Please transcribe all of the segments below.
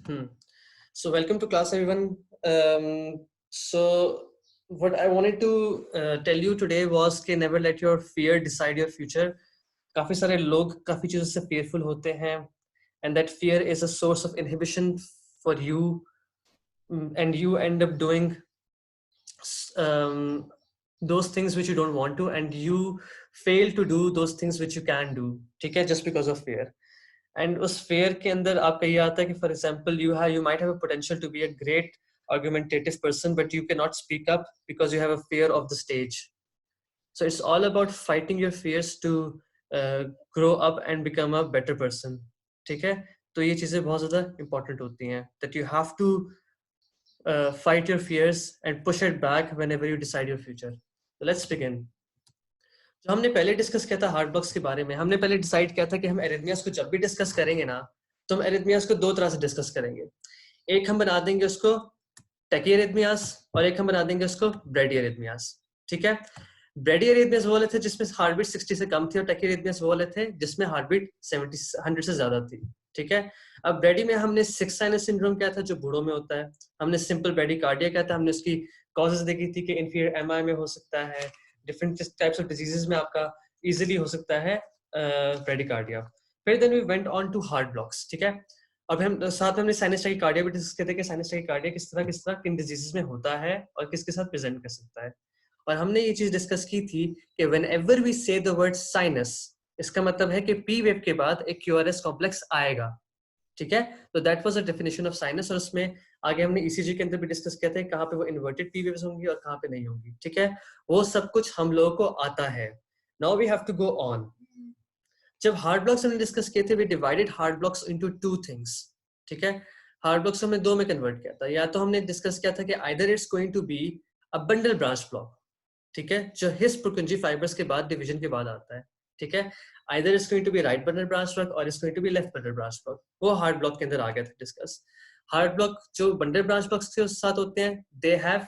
Hmm. So welcome to class, everyone. So what I wanted to tell you today was कि never let your fear decide your future. काफी सारे लोग काफी चीजों से fearful होते हैं, and that fear is a source of inhibition for you, and you end up doing um, those things which you don't want to, and you fail to do those things which you can do. ठीक है, just because of fear. And उस fear के अंदर आपका ये आता है कि for example you might have a potential to be a great argumentative person, but you cannot speak up because you have a fear of the stage. So it's all about fighting your fears to grow up and become a better person. ठीक है, तो ये चीजें बहुत ज्यादा important होती हैं, that you have to fight your fears and push it back whenever you decide your future. So let's begin. जो हमने पहले डिस्कस किया था हार्ट ब्लॉक्स के बारे में, हमने पहले डिसाइड किया था कि हम एरिथमियास को जब भी डिस्कस करेंगे ना, तो हम एरिथमियास को दो तरह से डिस्कस करेंगे. एक हम बना देंगे उसको टैकी एरिथमियास, और एक हम बना देंगे उसको ब्रेडी एरिथमियास. ठीक है, ब्रेडी एरिथमियास वो वाले थे जिसमें हार्ट बीट 60 से कम थी, और टैकी एरिथमियास वो वाले थे जिसमें हार्ट बीट 100 से ज्यादा थी. ठीक है, अब ब्रेडी में हमने सिक्स साइनस सिंड्रोम क्या था जो बूढ़ों में होता है, हमने सिंपल ब्रेडी कार्डिया क्या था, हमने उसकी कॉजेज देखी थी कि इंफीरियर एमआई में हो सकता है, डिफरेंट टाइप्स ऑफ डिजीजेस में आपका इजीली हो सकता है ब्रेडिकार्डिया. फिर then we went on to heart blocks. ठीक है, अब हम साथ में हमने साइनस टाइकार्डिया भी डिस्कस किया था कि साइनस टाइकार्डिया किस तरह किन डिजीजेस में होता है और किसके साथ प्रेजेंट कर सकता है. और हमने ये चीज डिस्कस की थी कि व्हेनेवर वी से द वर्ड साइनस, इसका मतलब है कि पी वेव के बाद एक क्यूआरएस कॉम्प्लेक्स आएगा. ठीक है, तो that was the definition of sinus. और उसमें आगे हमने ईसीजी के अंदर भी डिस्कस किया था कहाँ पे वो इन्वर्टेड पी वेव्स होंगी और कहाँ पे नहीं होंगी. ठीक है, वो सब कुछ हम लोगों को आता है. Now we have to go on. जब हार्ट ब्लॉक्स हमने डिस्कस किए थे, we divided heart blocks into two things. ठीक है, हार्ट ब्लॉक्स हमने दो में कन्वर्ट किया था. या तो हमने डिस्कस किया था कि either it's going to be a bundle branch block, ठीक है, जो हिस पुरकुंजी फाइबर्स के बाद डिवीजन के बाद आता है. ठीक है, either it's going to be right bundle branch block और it's going to be left bundle branch block. वो हार्ट ब्लॉक के अंदर आ गया था डिस्कस. हार्ट ब्लॉक जो बंडल ब्रांच ब्लॉक्स के साथ होते हैं, they have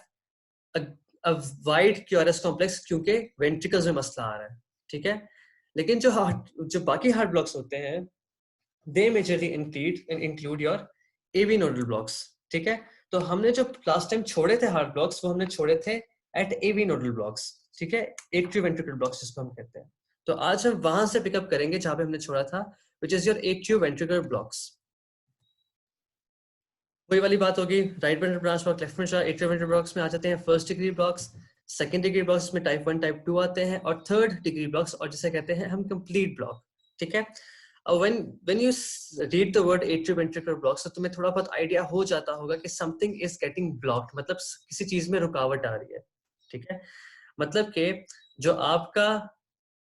a wide QRS complex, क्योंकि वेंट्रिकल्स में मसला आ रहा है. ठीक है, लेकिन जो बाकी हार्ट ब्लॉक्स होते हैं, they majorly include your AV nodal blocks. ठीक है, तो हमने जो लास्ट टाइम छोड़े थे हार्ट ब्लॉक्स, वो हमने छोड़े थे एट एवी नोडल ब्लॉक्स. ठीक है, एट्रियोवेंट्रिकल ब्लॉक्स जिसको हम कहते हैं. तो आज हम वहां से पिकअप करेंगे जहां पे हमने छोड़ा था, which is your atrioventricular blocks. वही वाली बात होगी, right ventricle branch block, left ventricle atrioventricular blocks में आ जाते हैं first degree blocks, second degree blocks में टाइप 1 टाइप 2 आते हैं, और थर्ड डिग्री ब्लॉक्स, और जिसे कहते हैं हम कंप्लीट ब्लॉक. ठीक है, when you read the word atrioventricular blocks, तो तुम्हें थोड़ा बहुत आइडिया हो जाता होगा कि something is getting blocked, मतलब किसी चीज में रुकावट आ रही है. ठीक है, मतलब कि जो आपका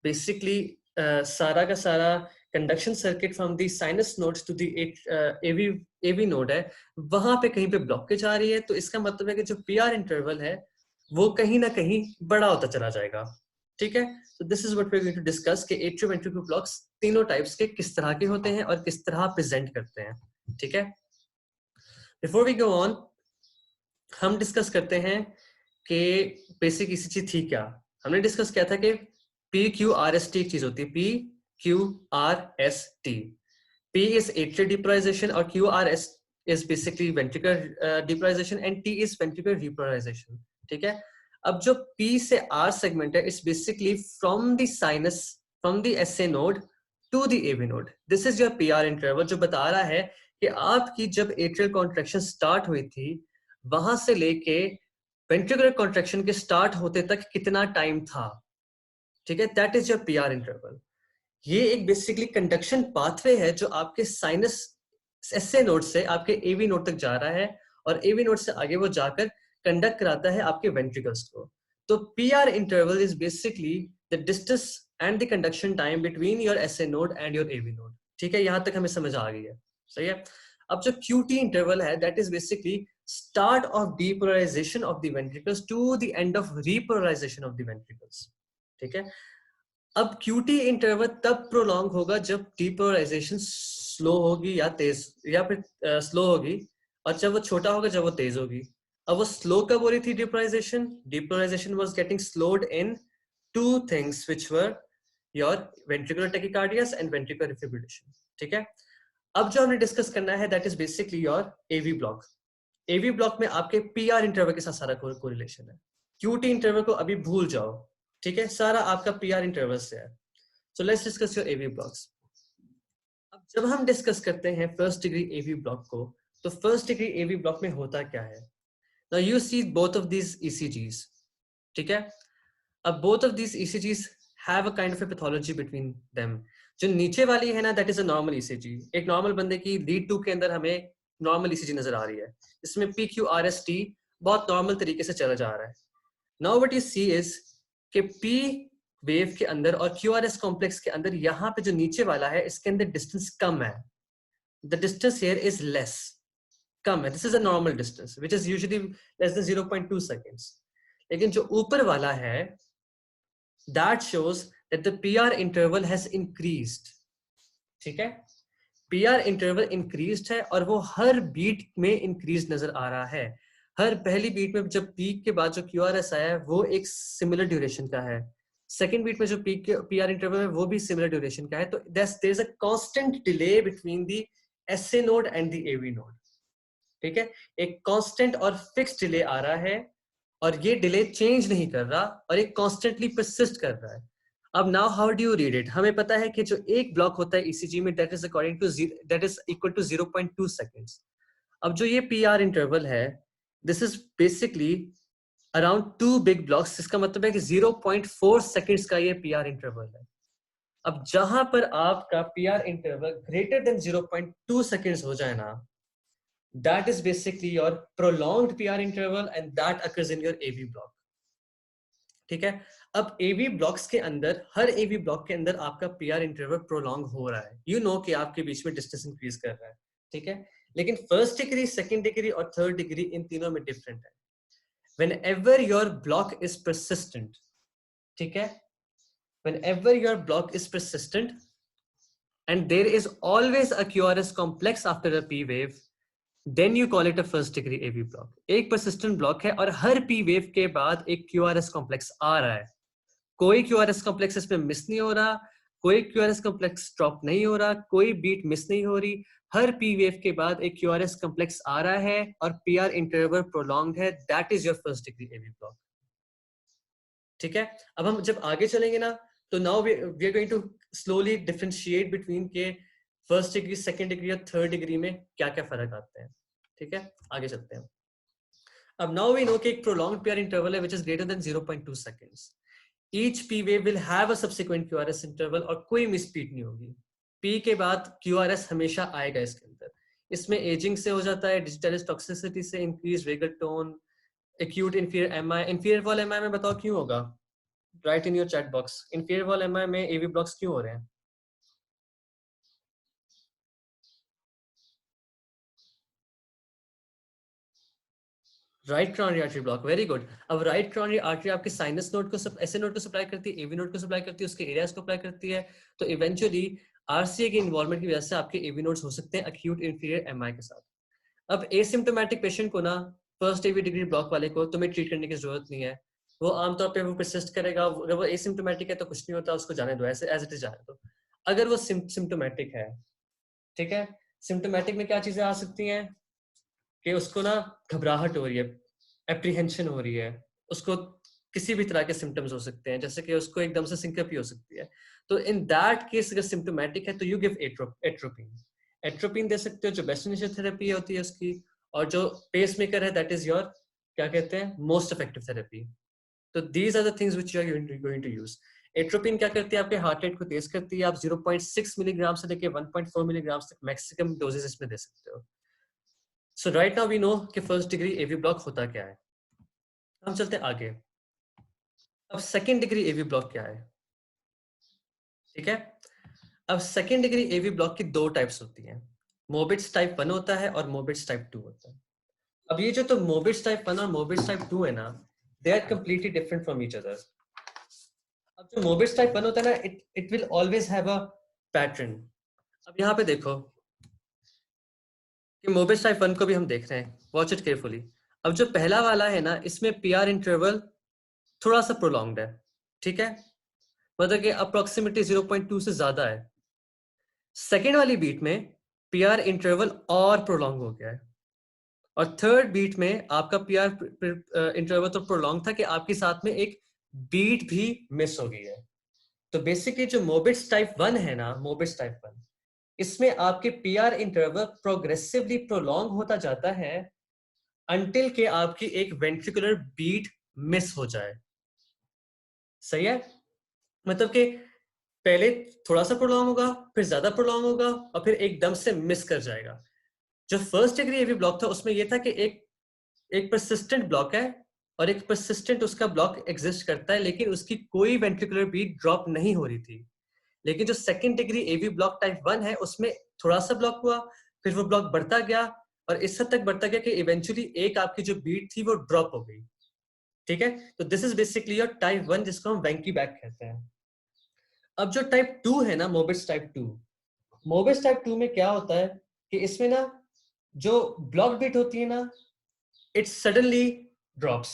बेसिकली सारा का सारा conduction circuit from the sinus nodes to the AV node है, वहां पे कहीं पे ब्लॉकेज आ रही है. तो इसका मतलब है कि जो पीआर इंटरवल है वो कहीं ना कहीं बड़ा होता चला जाएगा. ठीक है, so this is what we're going to discuss कि atrioventricular blocks तीनों टाइप्स के किस तरह के होते हैं और किस तरह प्रेजेंट करते हैं. ठीक है, बिफोर वी गो ऑन, हम डिस्कस करते हैं कि बेसिक इसी चीज थी क्या. हमने डिस्कस किया था कि P Q R S T एक चीज होती है, P Q R S T. P is atrial depolarization और Q R S is basically ventricular depolarization and T is ventricular repolarization. ठीक है, अब जो P से R सेगमेंट है, it's basically from the sinus, from the SA node to the AV node. This is your PR interval, जो बता रहा है कि आपकी जब एट्रियल कॉन्ट्रैक्शन स्टार्ट हुई थी, वहां से लेके वेंट्रिकुलर कॉन्ट्रैक्शन के स्टार्ट होते तक कितना टाइम था. ठीक है, that is your PR interval. ये एक बेसिकली कंडक्शन पाथवे है जो आपके साइनस SA नोड से आपके AV नोड तक जा रहा है, और AV नोड से आगे वो जाकर कंडक्ट कराता है आपके वेंट्रिकल्स को. तो PR interval is basically the distance and the conduction time between your SA node and your AV node. ठीक है, यहां तक हमें समझ आ गई है. सही है. अब जो QT इंटरवल है, that is basically start of depolarisation of the ventricles to the end of repolarisation of the ventricles. ठीक है, अब QT इंटरवल तब प्रोलॉन्ग होगा जब डीपोलराइजेशन स्लो होगी या तेज, या फिर स्लो होगी, और जब वो छोटा होगा जब वो तेज होगी. अब वो स्लो कब हो रही थी depolarization? Depolarization was getting slowed in two things which were your ventricular tachycardias and ventricular defibrillation. ठीक है, अब जो हमने डिस्कस करना है that is basically your AV block. AV block में आपके पीआर इंटरवल के साथ सारा कोरिलेशन है। क्यूटी इंटरवल को अभी भूल जाओ, ठीक है, सारा आपका पीआर इंटरवल से है। So let's discuss your AV blocks. अब जब हम डिस्कस करते हैं फर्स्ट डिग्री एवी ब्लॉक को, तो फर्स्ट डिग्री एवी ब्लॉक में होता क्या है? Now you see both of these ECGs, ठीक है। अब both of these ECGs have a kind of a pathology between them. जो नीचे वाली है ना that is a normal ECG. एक नॉर्मल बंदे की लीड 2 के अंदर हमें नॉर्मल ईसीजी नजर आ रही है, इसमें P Q R S T बहुत नॉर्मल तरीके से चला जा रहा है। Now what you see is कि पी वेव के अंदर और क्यू आर एस कॉम्प्लेक्स के अंदर यहाँ पे जो नीचे वाला है इसके अंदर डिस्टेंस कम है। The distance here is less, कम है। This is a normal distance which is usually less than 0.2 seconds. लेकिन जो ऊपर वाला है that shows that the PR interval has increased, ठीक है। PR interval increased है और वो हर बीट में increased नजर आ रहा है। हर पहली बीट में जब पीक के बाद जो QRS आया है वो एक सिमिलर ड्यूरेशन का है, सेकेंड बीट में जो पीक PR इंटरवल है वो भी सिमिलर ड्यूरेशन का है। तो there is a constant delay between the SA node and the AV node, ठीक है। एक कांस्टेंट और फिक्स डिले आ रहा है और ये डिले चेंज नहीं कर रहा और ये कॉन्स्टेंटली परसिस्ट कर रहा है। अब now how do you read it? हमें पता है कि जो एक ब्लॉक होता है ईसीजी में that is according to that is equal to 0.2 seconds. अब जो ये पीआर इंटरवल है this is basically around 2 big blocks, इसका मतलब है कि 0.4 सेकंड्स का ये पीआर इंटरवल है। अब जहां पर आपका PR interval greater than 0.2 seconds हो जाए ना, that is basically your prolonged PR interval and that occurs in your AV block, ठीक है। अब AV ब्लॉक्स के अंदर हर AV ब्लॉक के अंदर आपका PR इंटरवल प्रोलॉन्ग हो रहा है, यू नो कि आपके बीच में डिस्टेंस इंक्रीज कर रहा है, ठीक है। लेकिन फर्स्ट डिग्री, सेकंड डिग्री और थर्ड डिग्री इन तीनों में डिफरेंट है। whenever your block is persistent, ठीक है, whenever your block is persistent and there is always a QRS complex after a P wave, then you call it a first degree AV block. एक persistent block है और हर P wave के बाद एक QRS complex आ रहा है। कोई QRS complex इसमें मिस नहीं हो रहा, कोई QRS complex ड्रॉप नहीं हो रहा, कोई बीट मिस नहीं हो रही। हर P wave के बाद एक QRS complex आ रहा है और PR interval prolonged है। That is your first degree AV block, ठीक है। अब हम जब आगे चलेंगे ना तो now we are going to slowly differentiate between के फर्स्ट डिग्री, सेकंड डिग्री और थर्ड डिग्री में क्या क्या फर्क आते हैं, ठीक है। आगे चलते हैं। अब नाउ वी नो कि एक प्रोलॉन्ग्ड पीआर इंटरवल है which is greater then 0.2 seconds. Each P wave will have a subsequent QRS interval और कोई मिसपीट नहीं होगी। पी के बाद क्यूआरएस हमेशा आएगा इसके अंदर। इसमें एजिंग से हो जाता है, डिजिटल टॉक्सिसिटी से, increase vagal tone, acute inferior MI. Inferior wall MI में बताओ क्यों होगा? Right in your chat box, inferior wall MI में एवी ब्लॉक्स क्यों हो रहे हैं? Right coronary artery block, very good. अब राइट कॉरोनरी आर्टरी आपके साइनस नोड को ऐसे नोड को सप्लाई करती है, एवी नोड को सप्लाई करती है, उसके एरियाज को अप्लाई करती है। तो इवेंचुअली आरसीए के इन्वॉल्वमेंट की वजह से आपके एवी नोड्स हो सकते हैं अक्यूट इंफीरियर एमआई के साथ। अब एसिम्प्टोमेटिक पेशेंट को ना, फर्स्ट एवी डिग्री ब्लॉक वाले को तुम्हें ट्रीट करने की जरूरत नहीं है। वो आमतौर पे वो परसिस्ट करेगा। अगर वो एसिम्प्टोमेटिक है तो कुछ नहीं होता, उसको जाने दो, ऐसे एज इट इज जाने दो। अगर वो सिम्प्टोमेटिक है, ठीक है, सिम्प्टोमेटिक में क्या चीजें आ सकती हैं कि उसको ना घबराहट हो रही है, एप्रीहेंशन हो रही है, उसको किसी भी तरह के सिम्टम्स हो सकते हैं, जैसे कि उसको एकदम से सिंकपी हो सकती है। तो इन दैट केस अगर सिम्टोमेटिक है तो यू गिव एट्रोपिन। एट्रोपिन दे सकते हो, जो बेस्ट इनिशियल थेरेपी होती है उसकी। और जो पेस मेकर है दैट इज योर, क्या कहते हैं, मोस्ट इफेक्टिव थेरेपी। तो these are the things which you are going to use. Atropine क्या करती है? आपके हार्ट रेट को तेज करती है। आप 0.6 मिलीग्राम से लेकर 1.4 मिलीग्राम तक मैक्सिमम डोजेस इसमें दे सकते हो। सो राइट नाउ वी नो कि फर्स्ट डिग्री एवी ब्लॉक होता क्या है। हम चलते हैं आगे। अब सेकेंड डिग्री एवी ब्लॉक क्या है, ठीक है। अब सेकेंड डिग्री एवी ब्लॉक की दो टाइप्स होती हैं। मोबिट्स टाइप 1 होता है और मोबिट्स टाइप 2 होता है। अब ये जो तो मोबिट्स टाइप 1 और मोबिट्स टाइप 2 है ना, they are completely different from each other. अब जो मोबिट्स टाइप 1 होता है ना, it will always have a pattern. अब यहाँ पे देखो कि मोबिट्स टाइप 1 को भी हम देख रहे हैं, वॉच इट केयरफुली। अब जो पहला वाला है ना, इसमें पीआर इंटरवल थोड़ा सा प्रोलॉन्ग्ड है, ठीक है, मतलब कि अप्रोक्सीमेटली 0.2 से ज्यादा है। सेकेंड वाली बीट में पीआर इंटरवल और प्रोलॉन्ग हो गया है, और थर्ड बीट में आपका पीआर इंटरवल तो प्रोलॉन्ग था कि आपके साथ में एक बीट भी मिस हो गई है। तो बेसिकली जो मोबिट्स टाइप 1 है ना, मोबिट्स टाइप 1, इसमें आपके पीआर इंटरवल प्रोग्रेसिवली प्रोलॉन्ग होता जाता है अंटिल के आपकी एक वेंट्रिकुलर बीट मिस हो जाए। सही है? मतलब कि पहले थोड़ा सा प्रोलॉन्ग होगा, फिर ज्यादा प्रोलॉन्ग होगा, और फिर एकदम से मिस कर जाएगा। जो फर्स्ट डिग्री एवी ब्लॉक था उसमें यह था कि एक परसिस्टेंट ब्लॉक है और एक परसिस्टेंट उसका ब्लॉक एग्जिस्ट करता है, लेकिन उसकी कोई वेंट्रिकुलर बीट ड्रॉप नहीं हो रही थी। लेकिन जो second degree AV block type 1 है उसमें थोड़ा सा ब्लॉक हुआ, फिर वो ब्लॉक बढ़ता गया और इस हद तक बढ़ता गया कि इवेंचुअली एक आपकी जो बीट थी वो ड्रॉप हो गई। ठीक है? तो this is basically your type 1, जिसको हम वेंकी बैक कहते हैं। अब जो टाइप 2 है ना, मोबिट्स टाइप 2, मोबिट्स टाइप 2 में क्या होता है कि इसमें ना जो ब्लॉक बीट होती है ना, इट सडनली ड्रॉप्स।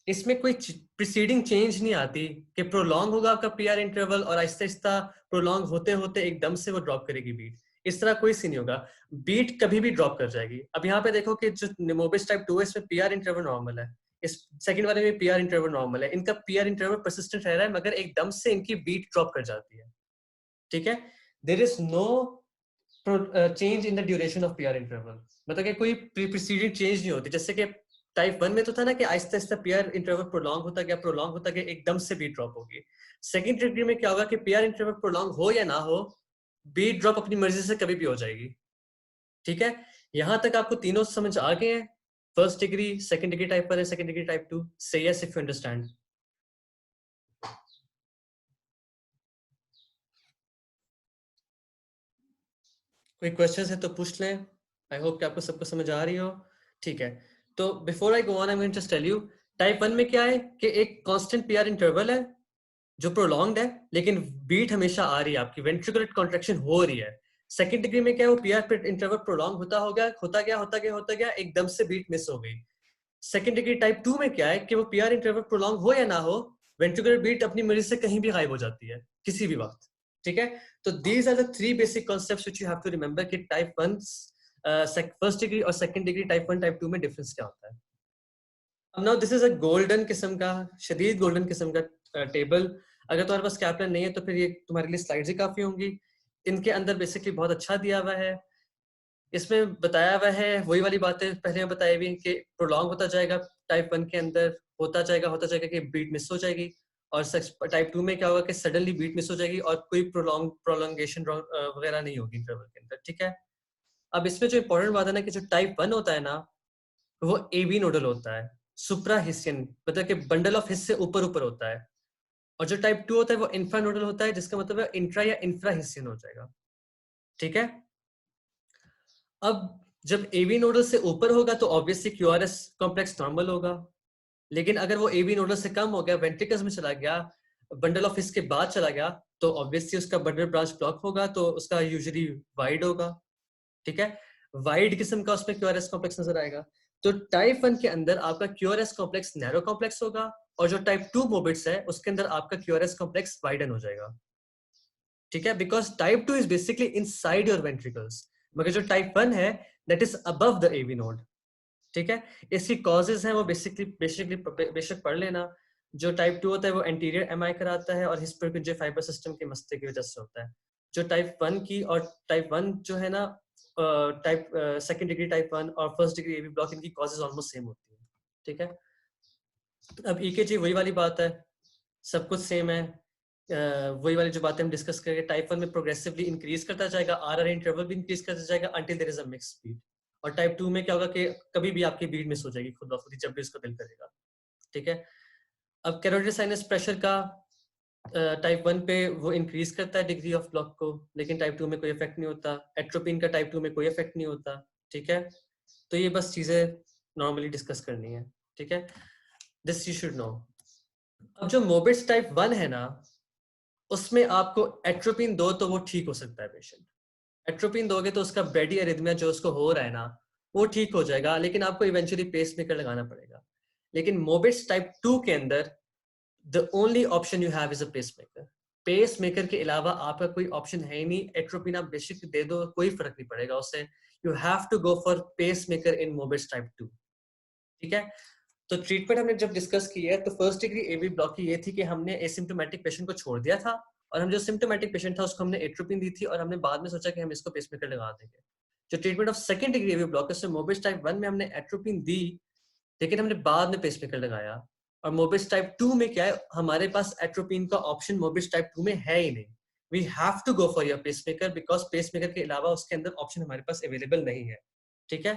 इसमें कोई प्रीसीडिंग चेंज नहीं आती कि प्रोलॉन्ग होगा आपका पीआर इंटरवल और आहिस्ता आहिस्ता प्रोलॉन्ग होते होते एकदम से वो ड्रॉप करेगी बीट। इस तरह कोई सी नहीं होगा, बीट कभी भी ड्रॉप कर जाएगी। अब यहाँ पे देखो कि जो मोबिस टाइप 2 है इसमें पीआर इंटरवल नॉर्मल है, इस सेकंड वाले में पीआर इंटरवल नॉर्मल है, इनका पीआर इंटरवल परसिस्टेंट रह रहा है, मगर एकदम से इनकी बीट ड्रॉप कर जाती है। ठीक है? There is no change in the duration of PR interval, मतलब कि कोई प्रीसीडिंग चेंज नहीं होती। जैसे कि टाइप 1 में तो था ना कि Aahista Aahista PR interval prolong होता गया एकदम से बीट ड्रॉप होगी। सेकंड डिग्री में क्या होगा कि पीआर इंटरवल प्रोलॉन्ग हो या ना हो, बीट ड्रॉप अपनी मर्जी से कभी भी हो जाएगी। ठीक है? यहां तक आपको तीनों समझ आ गए हैं? First degree, second degree type 1 है, सेकंड डिग्री टाइप 2। से यस इफ यू अंडरस्टैंड। कोई क्वेश्चंस है तो पूछ लें। आई होप कि आपको सबको समझ आ रही हो। ठीक है, तो before I go on I am going to tell you type 1 में क्या है कि एक कांस्टेंट पीआर इंटरवल है जो प्रोलॉन्ग्ड है, लेकिन बीट हमेशा आ रही है, आपकी वेंट्रिकुलर कॉन्ट्रैक्शन हो रही है। सेकंड डिग्री में क्या है, वो पीआर इंटरवल प्रोलॉन्ग होता गया एकदम से बीट मिस हो गई। सेकंड डिग्री टाइप 2 में क्या है कि वो पीआर इंटरवल प्रोलॉन्ग हो या ना हो, वेंट्रिकुलर बीट अपनी मर्जी से कहीं भी गायब हो जाती है किसी भी वक्त। ठीक है? तो these are the three basic concepts which you have to remember कि टाइप 1 फर्स्ट डिग्री और सेकंड डिग्री टाइप 1 टाइप 2 में डिफरेंस क्या होता है। अब now this is a golden किस्म का, शदीद गोल्डन किस्म का टेबल। अगर तुम्हारे पास कैप्टन नहीं है तो फिर ये तुम्हारे लिए स्लाइड्स ही काफी होंगी। इनके अंदर बेसिकली बहुत अच्छा दिया हुआ है, इसमें बताया हुआ है वही वाली बातें पहले बताई हुई कि प्रोलॉन्ग होता जाएगा टाइप 1 के अंदर, होता जाएगा कि बीट मिस हो जाएगी, और टाइप 2 में क्या होगा कि सडनली बीट मिस हो जाएगी और कोई प्रोलॉन्गेशन वगैरह नहीं होगी इंटरवल के अंदर। ठीक है? अब इसमें जो इंपॉर्टेंट बात है ना कि जो टाइप 1 होता है ना वो एबी नोडल होता है, सुप्रा हिस्सियन, मतलब कि बंडल ऑफ हिस्से ऊपर ऊपर होता है। और जो टाइप 2 होता है वो इंफ्रा नोडल होता है, जिसका मतलब है इंट्रा या इंफ्रा हिस्सियन हो जाएगा। ठीक है? अब जब एबी नोडल से ऊपर होगा तो ऑब्वियसली क्यूआरएस कॉम्प्लेक्स नॉर्मल होगा, लेकिन अगर वो एबी नोडल से कम हो गया, वेंट्रिकल्स में चला गया, बंडल ऑफ हिस के बाद चला गया, तो ऑब्वियसली उसका बंडल ब्रांच ब्लॉक होगा, तो उसका यूजुअली वाइड होगा। ठीक है? वाइड किस्म का उसमें क्यूआरएस कॉम्प्लेक्स नजर आएगा। तो टाइप 1 के अंदर आपका क्यूआरएस कॉम्प्लेक्स नैरो कॉम्प्लेक्स होगा, और जो टाइप 2 मोबिट्स है उसके अंदर आपका क्यूआरएस कॉम्प्लेक्स वाइडन हो जाएगा। ठीक है? Because type 2 is basically inside your ventricles, मगर जो टाइप 1 है that is above the AV node. ठीक है? इसकी कॉजेज हैं वो बेसिकली बेशक पढ़ लेना। जो टाइप 2 होता है वो एंटीरियर एमआई कराता है और हिस्टोपिंजर फाइबर सिस्टम के मसले की वजह से होता है। जो टाइप 1 की और टाइप 1 जो है ना, टाइप सेकंड डिग्री टाइप 1 और फर्स्ट डिग्री एवी ब्लॉक, इनकी कॉजेज ऑलमोस्ट सेम होती है। ठीक है? अब ईकेजी वही वाली बात है, सब कुछ सेम है। वही वाली जो बातें हम डिस्कस करेंगे, टाइप 1 में प्रोग्रेसिवली इंक्रीज करता जाएगा, आरआर इंटरवल भी इंक्रीज करता जाएगा until there is a mix speed. और टाइप 2 में क्या होगा कि कभी भी आपकी बीट मिस हो जाएगी खुद ब खुद ही, जब भी उसका दिल करेगा। ठीक है? अब कैरोटिड साइनस प्रेशर का टाइप 1 पे वो इंक्रीज करता है डिग्री ऑफ ब्लॉक को, लेकिन टाइप 2 में कोई इफेक्ट नहीं होता। एट्रोपिन का टाइप 2 में कोई इफेक्ट नहीं होता। ठीक है? तो ये बस चीजें नॉर्मली डिस्कस करनी है। ठीक है? This you should no. अब जो मोबिट्स टाइप 1 है ना, उसमें आपको एट्रोपिन दो तो वो ठीक हो सकता है पेशेंट। एट्रोपिन दोगे तो उसका ब्रेडी एरिथमिया जो उसको हो रहा है ना वो ठीक हो जाएगा, लेकिन आपको इवेंचुअली पेस मेकर लगाना पड़ेगा। लेकिन मोबिट्स टाइप 2 के अंदर the only option you have is a pacemaker. Pacemaker के अलावा आपका कोई ऑप्शन है ही नहीं, एट्रोपिन आप बेशक दे दो कोई फर्क नहीं पड़ेगा उससे, you have to go for pacemaker in Mobitz type 2। ठीक है, तो ट्रीटमेंट हमने जब डिस्कस की है तो फर्स्ट डिग्री एवी ब्लॉक की ये थी कि हमने एसिम्प्टोमेटिक पेशेंट को छोड़ दिया था, और हम जो सिम्प्टोमेटिक पेशेंट था उसको हमने एट्रोपिन दी थी, और हमने बाद में सोचा कि हम इसको पेसमेकर लगा देंगे। जो treatment of second degree AV block है मोबिस टाइप 1 में हमने एट्रोपिन दी, लेकिन हमने बाद में पेसमेकर लगाया। और मोबिस टाइप 2 में क्या है, हमारे पास एट्रोपिन का ऑप्शन मोबिस टाइप 2 में है ही नहीं। We have to go for your pacemaker because pacemaker के अलावा उसके अंदर ऑप्शन हमारे पास अवेलेबल नहीं है। ठीक है,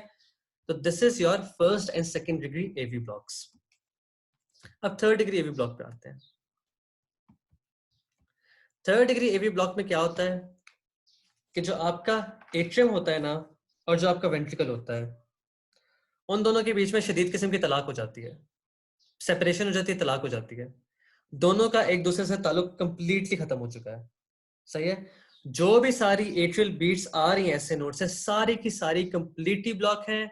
तो this is your first and second degree AV blocks. अब थर्ड डिग्री एवी ब्लॉक पे आते हैं। थर्ड डिग्री एवी ब्लॉक में क्या होता है कि जो आपका एट्रियम होता है ना, और जो आपका वेंट्रिकल होता है, उन दोनों के बीच में शदीद किस्म की तलाक हो जाती है, सेपरेशन हो जाती है, तलाक हो जाती है। दोनों का एक दूसरे से ताल्लुक कंप्लीटली खत्म हो चुका है। सही है, जो भी सारी एट्रियल बीट्स आ रही हैं ऐसे नोड से, सारी की सारी कंप्लीटली ब्लॉक है,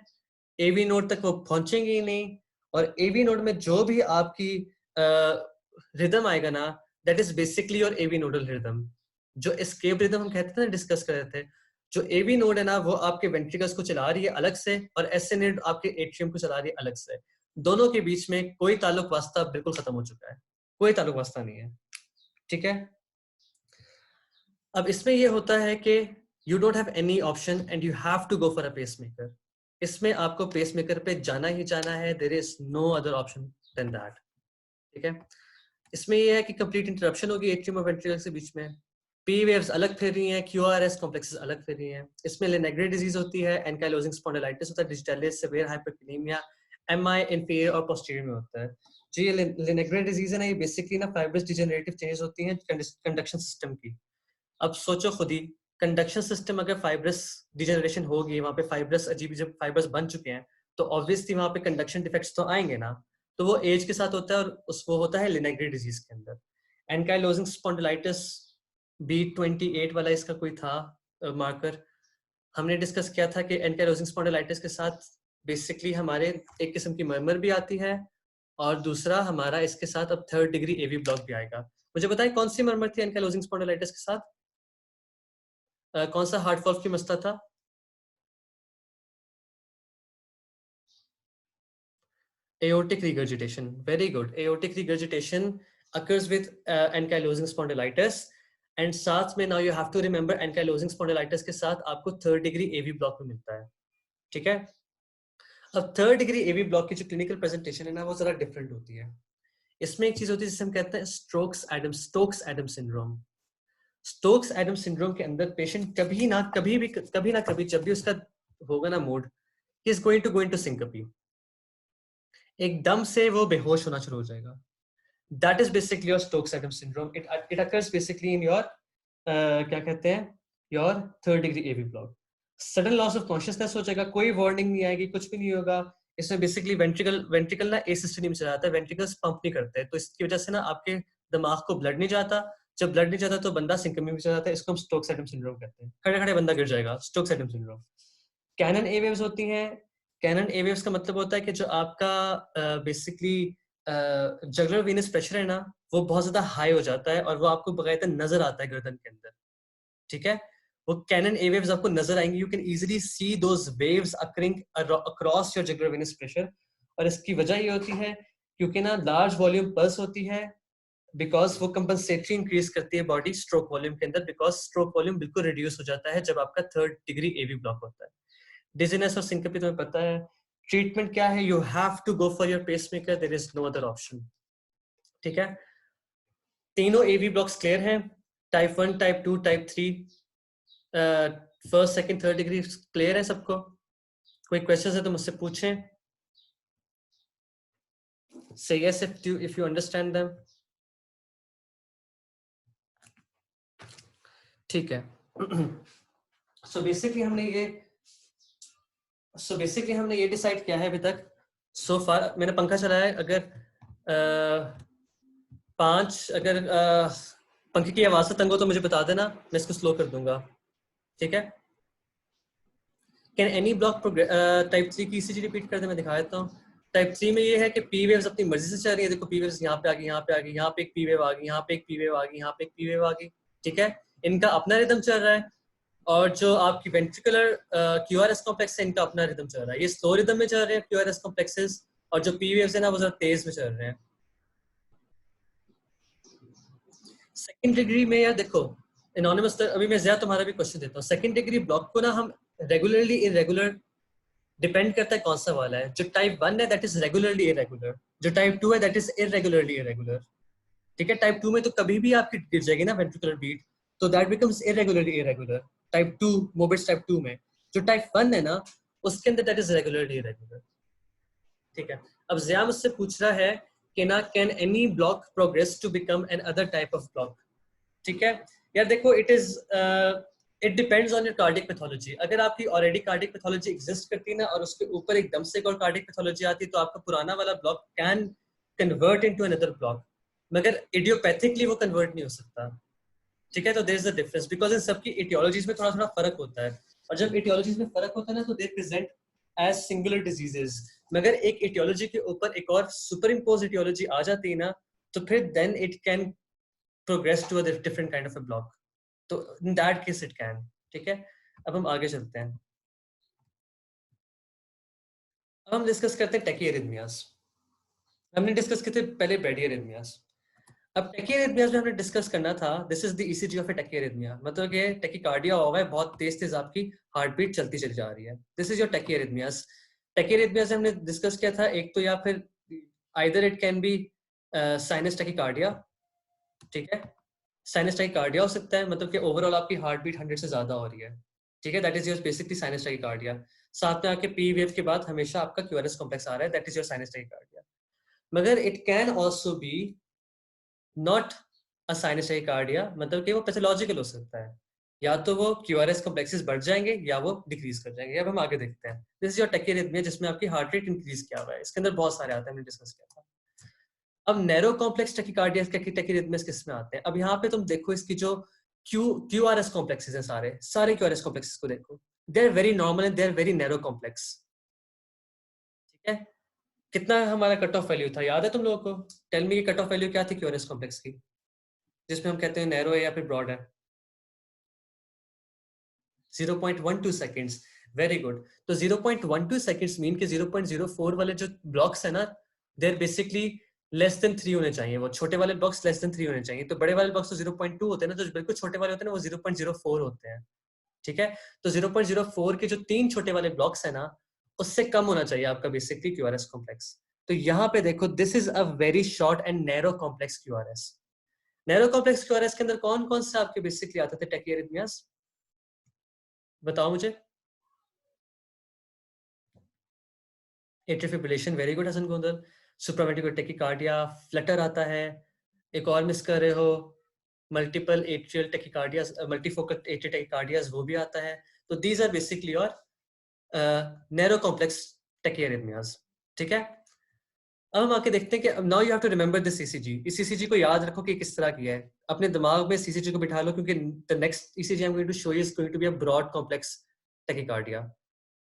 एवी नोड तक वो पहुंचेंगे ही नहीं। और एवी नोड में जो भी आपकी रिदम आएगा ना, that is basically your AV nodal rhythm. जो एस्केप रिदम हम कहते थे ना, डिस्कस कर रहे थे, जो एवी नोड है ना वो आपके वेंट्रिकल्स को चला रही है अलग से, और एसए नोड आपके एट्रियम को चला रही है अलग से। दोनों के बीच में कोई ताल्लुक वास्ता बिल्कुल खत्म हो चुका है, कोई ताल्लुक वास्ता नहीं है। ठीक है, अब इसमें ये होता है कि you don't have any option and you have to go for a pacemaker. इसमें आपको पेसमेकर पे जाना ही जाना है, there is no other option than that. ठीक है, इसमें ये है कि कंप्लीट इंटरप्शन होगी एट्रियम और वेंट्रिकल के बीच में, पी वेव्स अलग फिर रही हैं, क्यूआरएस कॉम्प्लेक्सेस अलग फिर रही हैं। इसमें लेनेग्रे डिजीज होती है, एनकाइलोजिंग स्पॉन्डिलाइटिस होता है, डिजिटालिस सेवियर हाइपरकालेमिया, एमआई इंफीरियर और पोस्टीरियर में होता है। जो ये लेनेग्रे डिजीज है ना, ये बेसिकली ना फाइब्रस डिजेनरेटिव चेंजेस होती हैं कंडक्शन सिस्टम की। अब सोचो खुद ही, कंडक्शन सिस्टम अगर फाइब्रस डिजेनरेशन होगी, वहां पे फाइब्रस अजीब जब फाइब्रस बन चुके हैं, तो ऑब्वियसली वहां पे कंडक्शन डिफेक्ट्स तो आएंगे ना। तो वो एज के साथ होता है, और वो होता है लिनेग्री डिजीज के अंदर। एनकाइलोजिंग स्पॉन्डिलाइटिस B28 वाला इसका कोई था मार्कर, हमने डिस्कस किया था कि एनकाइलोजिंग स्पॉन्डिलाइटिस के साथ बेसिकली हमारे एक किस्म की मर्मर भी आती है, और दूसरा हमारा इसके साथ अब थर्ड डिग्री एवी ब्लॉक भी आएगा। मुझे बताएं कौन सी मर्मर थी एनकाइलोजिंग स्पॉन्डिलाइटिस के साथ? कौन सा हार्ट वॉल्व की मसला था? aortic regurgitation, very good, aortic regurgitation occurs with ankylosing spondylitis, and साथ में now you have to remember ankylosing spondylitis के साथ आपको थर्ड डिग्री एवी ब्लॉक में मिलता है। ठीक है, अब थर्ड डिग्री एवी ब्लॉक की जो क्लिनिकल प्रेजेंटेशन है ना, वो जरा डिफरेंट होती है। इसमें एक चीज होती है जिसे हम कहते हैं Stokes Adam syndrome. Stokes Adam syndrome के अंदर पेशेंट कभी ना कभी जब भी उसका होगा ना mood, he is going to syncope, एकदम से वो बेहोश होना शुरू हो जाएगा। That is basically your Stokes Adam syndrome. It occurs basically in your क्या कहते हैं, your third degree AV block. Sudden loss of consciousness हो जाएगा, कोई वार्निंग नहीं आएगी, कुछ भी नहीं होगा। इसमें बेसिकली वेंट्रिकल ना एसिस्टेनी में चला जाता है, वेंट्रिकल्स पंप नहीं करते, तो इसकी वजह से ना आपके दिमाग को ब्लड नहीं जाता। जब ब्लड नहीं जाता तो बंदा सिंकमी में चला जाता है, इसको हम स्टोक्स एडम सिंड्रोम कहते हैं। खड़े खड़े बंदा गिर जाएगा, स्टोक्स एडम सिंड्रोम। कैनन ए वेव्स होती हैं। कैनन ए वेव्स का मतलब होता है कि जो आपका बेसिकली जगुलर वीनस प्रेशर है ना, वो बहुत ज्यादा हाई हो जाता है, और वो आपको बकायदा नजर आता है गर्दन के अंदर। ठीक है, वो कैनन ए वेव्स आपको नजर आएंगी, you can easily see those waves occurring across your jugular venous pressure. और इसकी वजह ये होती है क्योंकि ना लार्ज वॉल्यूम पल्स होती है, बिकॉज वो कंपनसेटरी इंक्रीज करती है बॉडी स्ट्रोक वॉल्यूम के अंदर, बिकॉज स्ट्रोक वॉल्यूम बिल्कुल रिड्यूस हो जाता है जब आपका थर्ड डिग्री एवी ब्लॉक होता है। डिजीनेस और सिंकपी तुम्हें पता है। ट्रीटमेंट क्या है, you have to go for your pacemaker, there is no other option. ठीक है, तीनों एवी ब्लॉक्स क्लियर हैं, type 1, type 2, type 3, first second third degree clear है सबको? कोई क्वेश्चंस है तो मुझसे पूछें। Say yes if you understand them. ठीक है, सो बेसिकली हमने ये डिसाइड किया है अभी तक सो फार। मैंने पंखा चलाया है, अगर पंखे की आवाज से तंग हो तो मुझे बता देना, मैं इसको स्लो कर दूंगा। ठीक है, कैन एनी ब्लॉक टाइप 3 की ईसीजी रिपीट कर दे, मैं दिखा देता हूँ। टाइप 3 में ये है कि पी वेव्स अपनी मर्जी से चल रही है, देखो पी वेव्स यहाँ पे आ गई, यहाँ पे आ गई, यहाँ पे एक पी वेव आ गई, यहाँ पे एक पी वेव आ गई, यहाँ पे एक पी वेव आ गई, ठीक है, इनका अपना रिदम चल रहा है। और जो आपकी वेंट्रिकुलर क्यूआरएस कॉम्प्लेक्स है, इनका अपना रिदम चल रहा है, ये स्लो रिदम में चल रहे हैं क्यूआरएस कॉम्प्लेक्सेस, और जो पी वेव्स है ना वो जरा तेज में चल रहे हैं। सेकंड डिग्री में यार देखो एनोनिमस, अभी मैं ज्यादा तुम्हारा भी क्वेश्चन देता हूँ। सेकंड डिग्री ब्लॉक को ना हम रेगुलरली इरेगुलर, डिपेंड करता है कौन सा वाला है। जो टाइप 1 है दैट इज रेगुलरली इरेगुलर, जो टाइप 2 है दैट इज इरेगुलरली इरेगुलर, ठीक है। टाइप 2 में तो कभी भी आपकी गिर जाएगी ना वेंट्रिकुलर बीट, तो that becomes irregularly irregular, type 2 Mobitz type 2 में। जो टाइप 1 है ना उसके अंदर दैट इज रेगुलरली इरेगुलर, ठीक है। अब जिया मुझसे पूछ रहा है कि ना can any block progress to become another type of block, ठीक है। यार देखो it depends on your cardiac pathology. अगर आपकी ऑलरेडी कार्डिक पैथोलॉजी एग्जिस्ट करती है ना और उसके ऊपर एकदम से एक और कार्डिक पैथोलॉजी आती है, तो आपका पुराना वाला block can convert into another block, मगर इडियोपैथिकली वो कन्वर्ट नहीं हो सकता, ठीक है। तो there is a difference because in सबकी इटियोलॉजीज में थोड़ा थोड़ा फर्क होता है, और जब इटियोलॉजीज में फर्क होता है ना तो they present as singular diseases, मगर एक इटियोलॉजी के ऊपर एक और सुपर इम्पोज इटियोलॉजी आ जाती है ना, तो फिर then it can progress to a different kind of a block, तो in that case it can, ठीक है। अब हम आगे चलते हैं, अब हम डिस्कस करते हैं टैकीअरिथमियास। हमने डिस्कस किए थे पहले ब्रेडियरिथमियास, अब टैकीअरिथमियास में हमने डिस्कस करना था this is the ECG of a tachyarrhythmia, मतलब कि टैकीकार्डिया होगा, बहुत तेज तेज आपकी हार्ट बीट चलती चली जा रही है, दिस इज योर टैकीअरिथमियास। टैकीअरिथमियास हमने डिस्कस किया था, एक तो या फिर either it can B sinus tachycardia, ठीक है, साइनस टैकीकार्डिया हो सकता है, मतलब कि ओवरऑल आपकी हार्ट बीट 100 से ज्यादा हो रही है, ठीक है, that is your basically sinus tachycardia. साथ में आके पी वेव के बाद हमेशा आपका क्यूआरएस कॉम्प्लेक्स आ रहा है, that is your sinus tachycardia. मगर it can also be not a sinus tachycardia, मतलब कि वो पैथोलॉजिकल हो सकता है, या तो वो क्यूआरएस कॉम्प्लेक्सेस बढ़ जाएंगे या वो डिक्रीज कर जाएंगे। अब हम आगे देखते हैं, दिस इज योर टैकीअरिथमिया जिसमें आपकी हार्ट रेट इंक्रीज किया हुआ है, इसके अंदर बहुत सारे आते हैं, हमने डिस्कस किया था। अब नैरो कॉम्प्लेक्स टैकीकार्डिया टैकीअरिथमियास किस में आते हैं? अब यहाँ पे तुम देखो इसकी जो क्यूआरएस कॉम्प्लेक्सेस हैं, सारे क्यूआरएस कॉम्प्लेक्सेस को देखो, they are very normal and they are very narrow complex, ठीक है। कितना हमारा कट ऑफ वैल्यू था, याद है तुम लोगों को? Tell me cut off value क्या थी क्यूआरएस कॉम्प्लेक्स की, जिसमें हम कहते हैं नैरो है या फिर ब्रॉड है? 0.12 सेकंड्स, वेरी गुड। तो 0.12 सेकंड्स मीन के 0.04 वाले जो ब्लॉक्स है ना, देर बेसिकली लेस देन 3 होने चाहिए, वो छोटे वाले ब्लॉक्स लेस देन 3 होने चाहिए। तो बड़े वाले ब्लॉक्स तो 0.2 होते हैं ना, जो बिल्कुल छोटे वाले होते हैं ना वो 0.04 होते हैं, ठीक है। तो 0.04 के जो 3 छोटे वाले ब्लॉक्स है ना, उससे कम होना चाहिए आपका बेसिकली क्यूआरएस कॉम्प्लेक्स। तो यहाँ पे देखो this is a very short and narrow complex QRS. Narrow complex QRS के अंदर कौन कौन से आपके बेसिकली आते थे टैकीअरिथमियास, बताओ मुझे? Atrial fibrillation, very good Hasan Gondal. Supraventricular tachycardia, flutter आता है, एक और मिस कर रहे हो, multiple atrial tachycardias, multifocal atrial tachycardias, वो भी आता है। तो दीज आर बेसिकली और नैरो कॉम्प्लेक्स टैकीअरिथमियास, ठीक है। अब हम आके देखते हैं कि now you have to remember this ECG. इस ईसीजी को याद रखो कि किस तरह किया है, अपने दिमाग में ईसीजी को बिठा लो, क्योंकि the next ECG I am going to show you is going to be a broad complex tachycardia,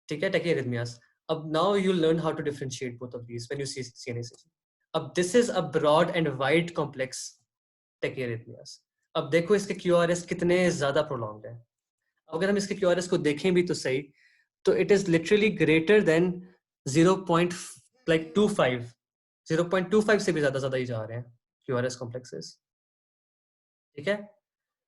ठीक है, टैकीअरिथमियास। अब now you learn how to differentiate both of these when you see an ECG. अब this is a broad and wide complex tachyarrhythmias. अब देखो इसके QRS कितने ज्यादा prolonged है। अगर हम इसके क्यूआरएस को देखें भी तो सही, तो it is literally greater than 0.25, 0.25 से भी ज्यादा ही जा रहे हैं क्यूआरएस कॉम्प्लेक्सेस, ठीक है।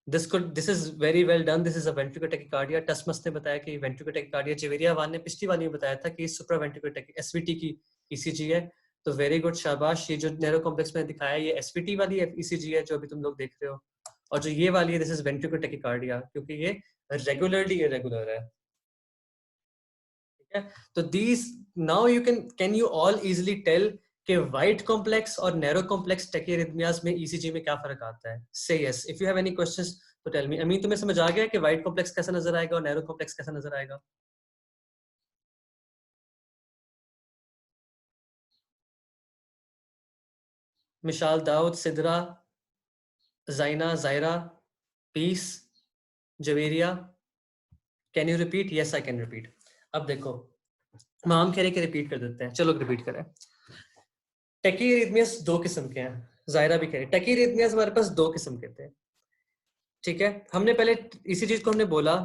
This is very well done, this is a ventricular tachycardia. Tasmas ने बताया कि वेंट्रिकुलर टैकीकार्डिया, जेवेरिया वान ने पिछली वाली में बताया था कि सुप्रावेंट्रिकुलर टैकी एसवीटी की ईसीजी है। तो वेरी गुड, शाबाश। ये जो नैरो कॉम्प्लेक्स में दिखाया है ये एसवीटी वाली ईसीजी है जो अभी तुम लोग देख रहे हो, और जो ये वाली है दिस इज वेंट्रिकुलर टैकीकार्डिया, क्योंकि ये रेगुलरली इरेगुलर है, ठीक है। तो these now you can you all easily tell कि वाइड कॉम्प्लेक्स और नैरो कॉम्प्लेक्स टैकीअरिथमियास में ईसीजी में क्या फर्क आता है? Say yes, if you have any questions तो टेल मी। अमीन, तुम्हें समझ आ गया कि वाइड कॉम्प्लेक्स कैसा नजर आएगा और नैरो कॉम्प्लेक्स कैसा नजर आएगा? मिशाल, दाऊद, सिद्रा, जाइना, जायरा, पीस, Javeria, can you repeat? Yes I can repeat. अब देखो माम कह रहे कि रिपीट कर देते हैं, चलो रिपीट करें। टैकीरिथमियास दो किस्म के हैं, जायरा भी कह रही है टैकीरिथमियास हमारे पास दो किस्म के थे, ठीक है। हमने पहले इसी चीज को हमने बोला,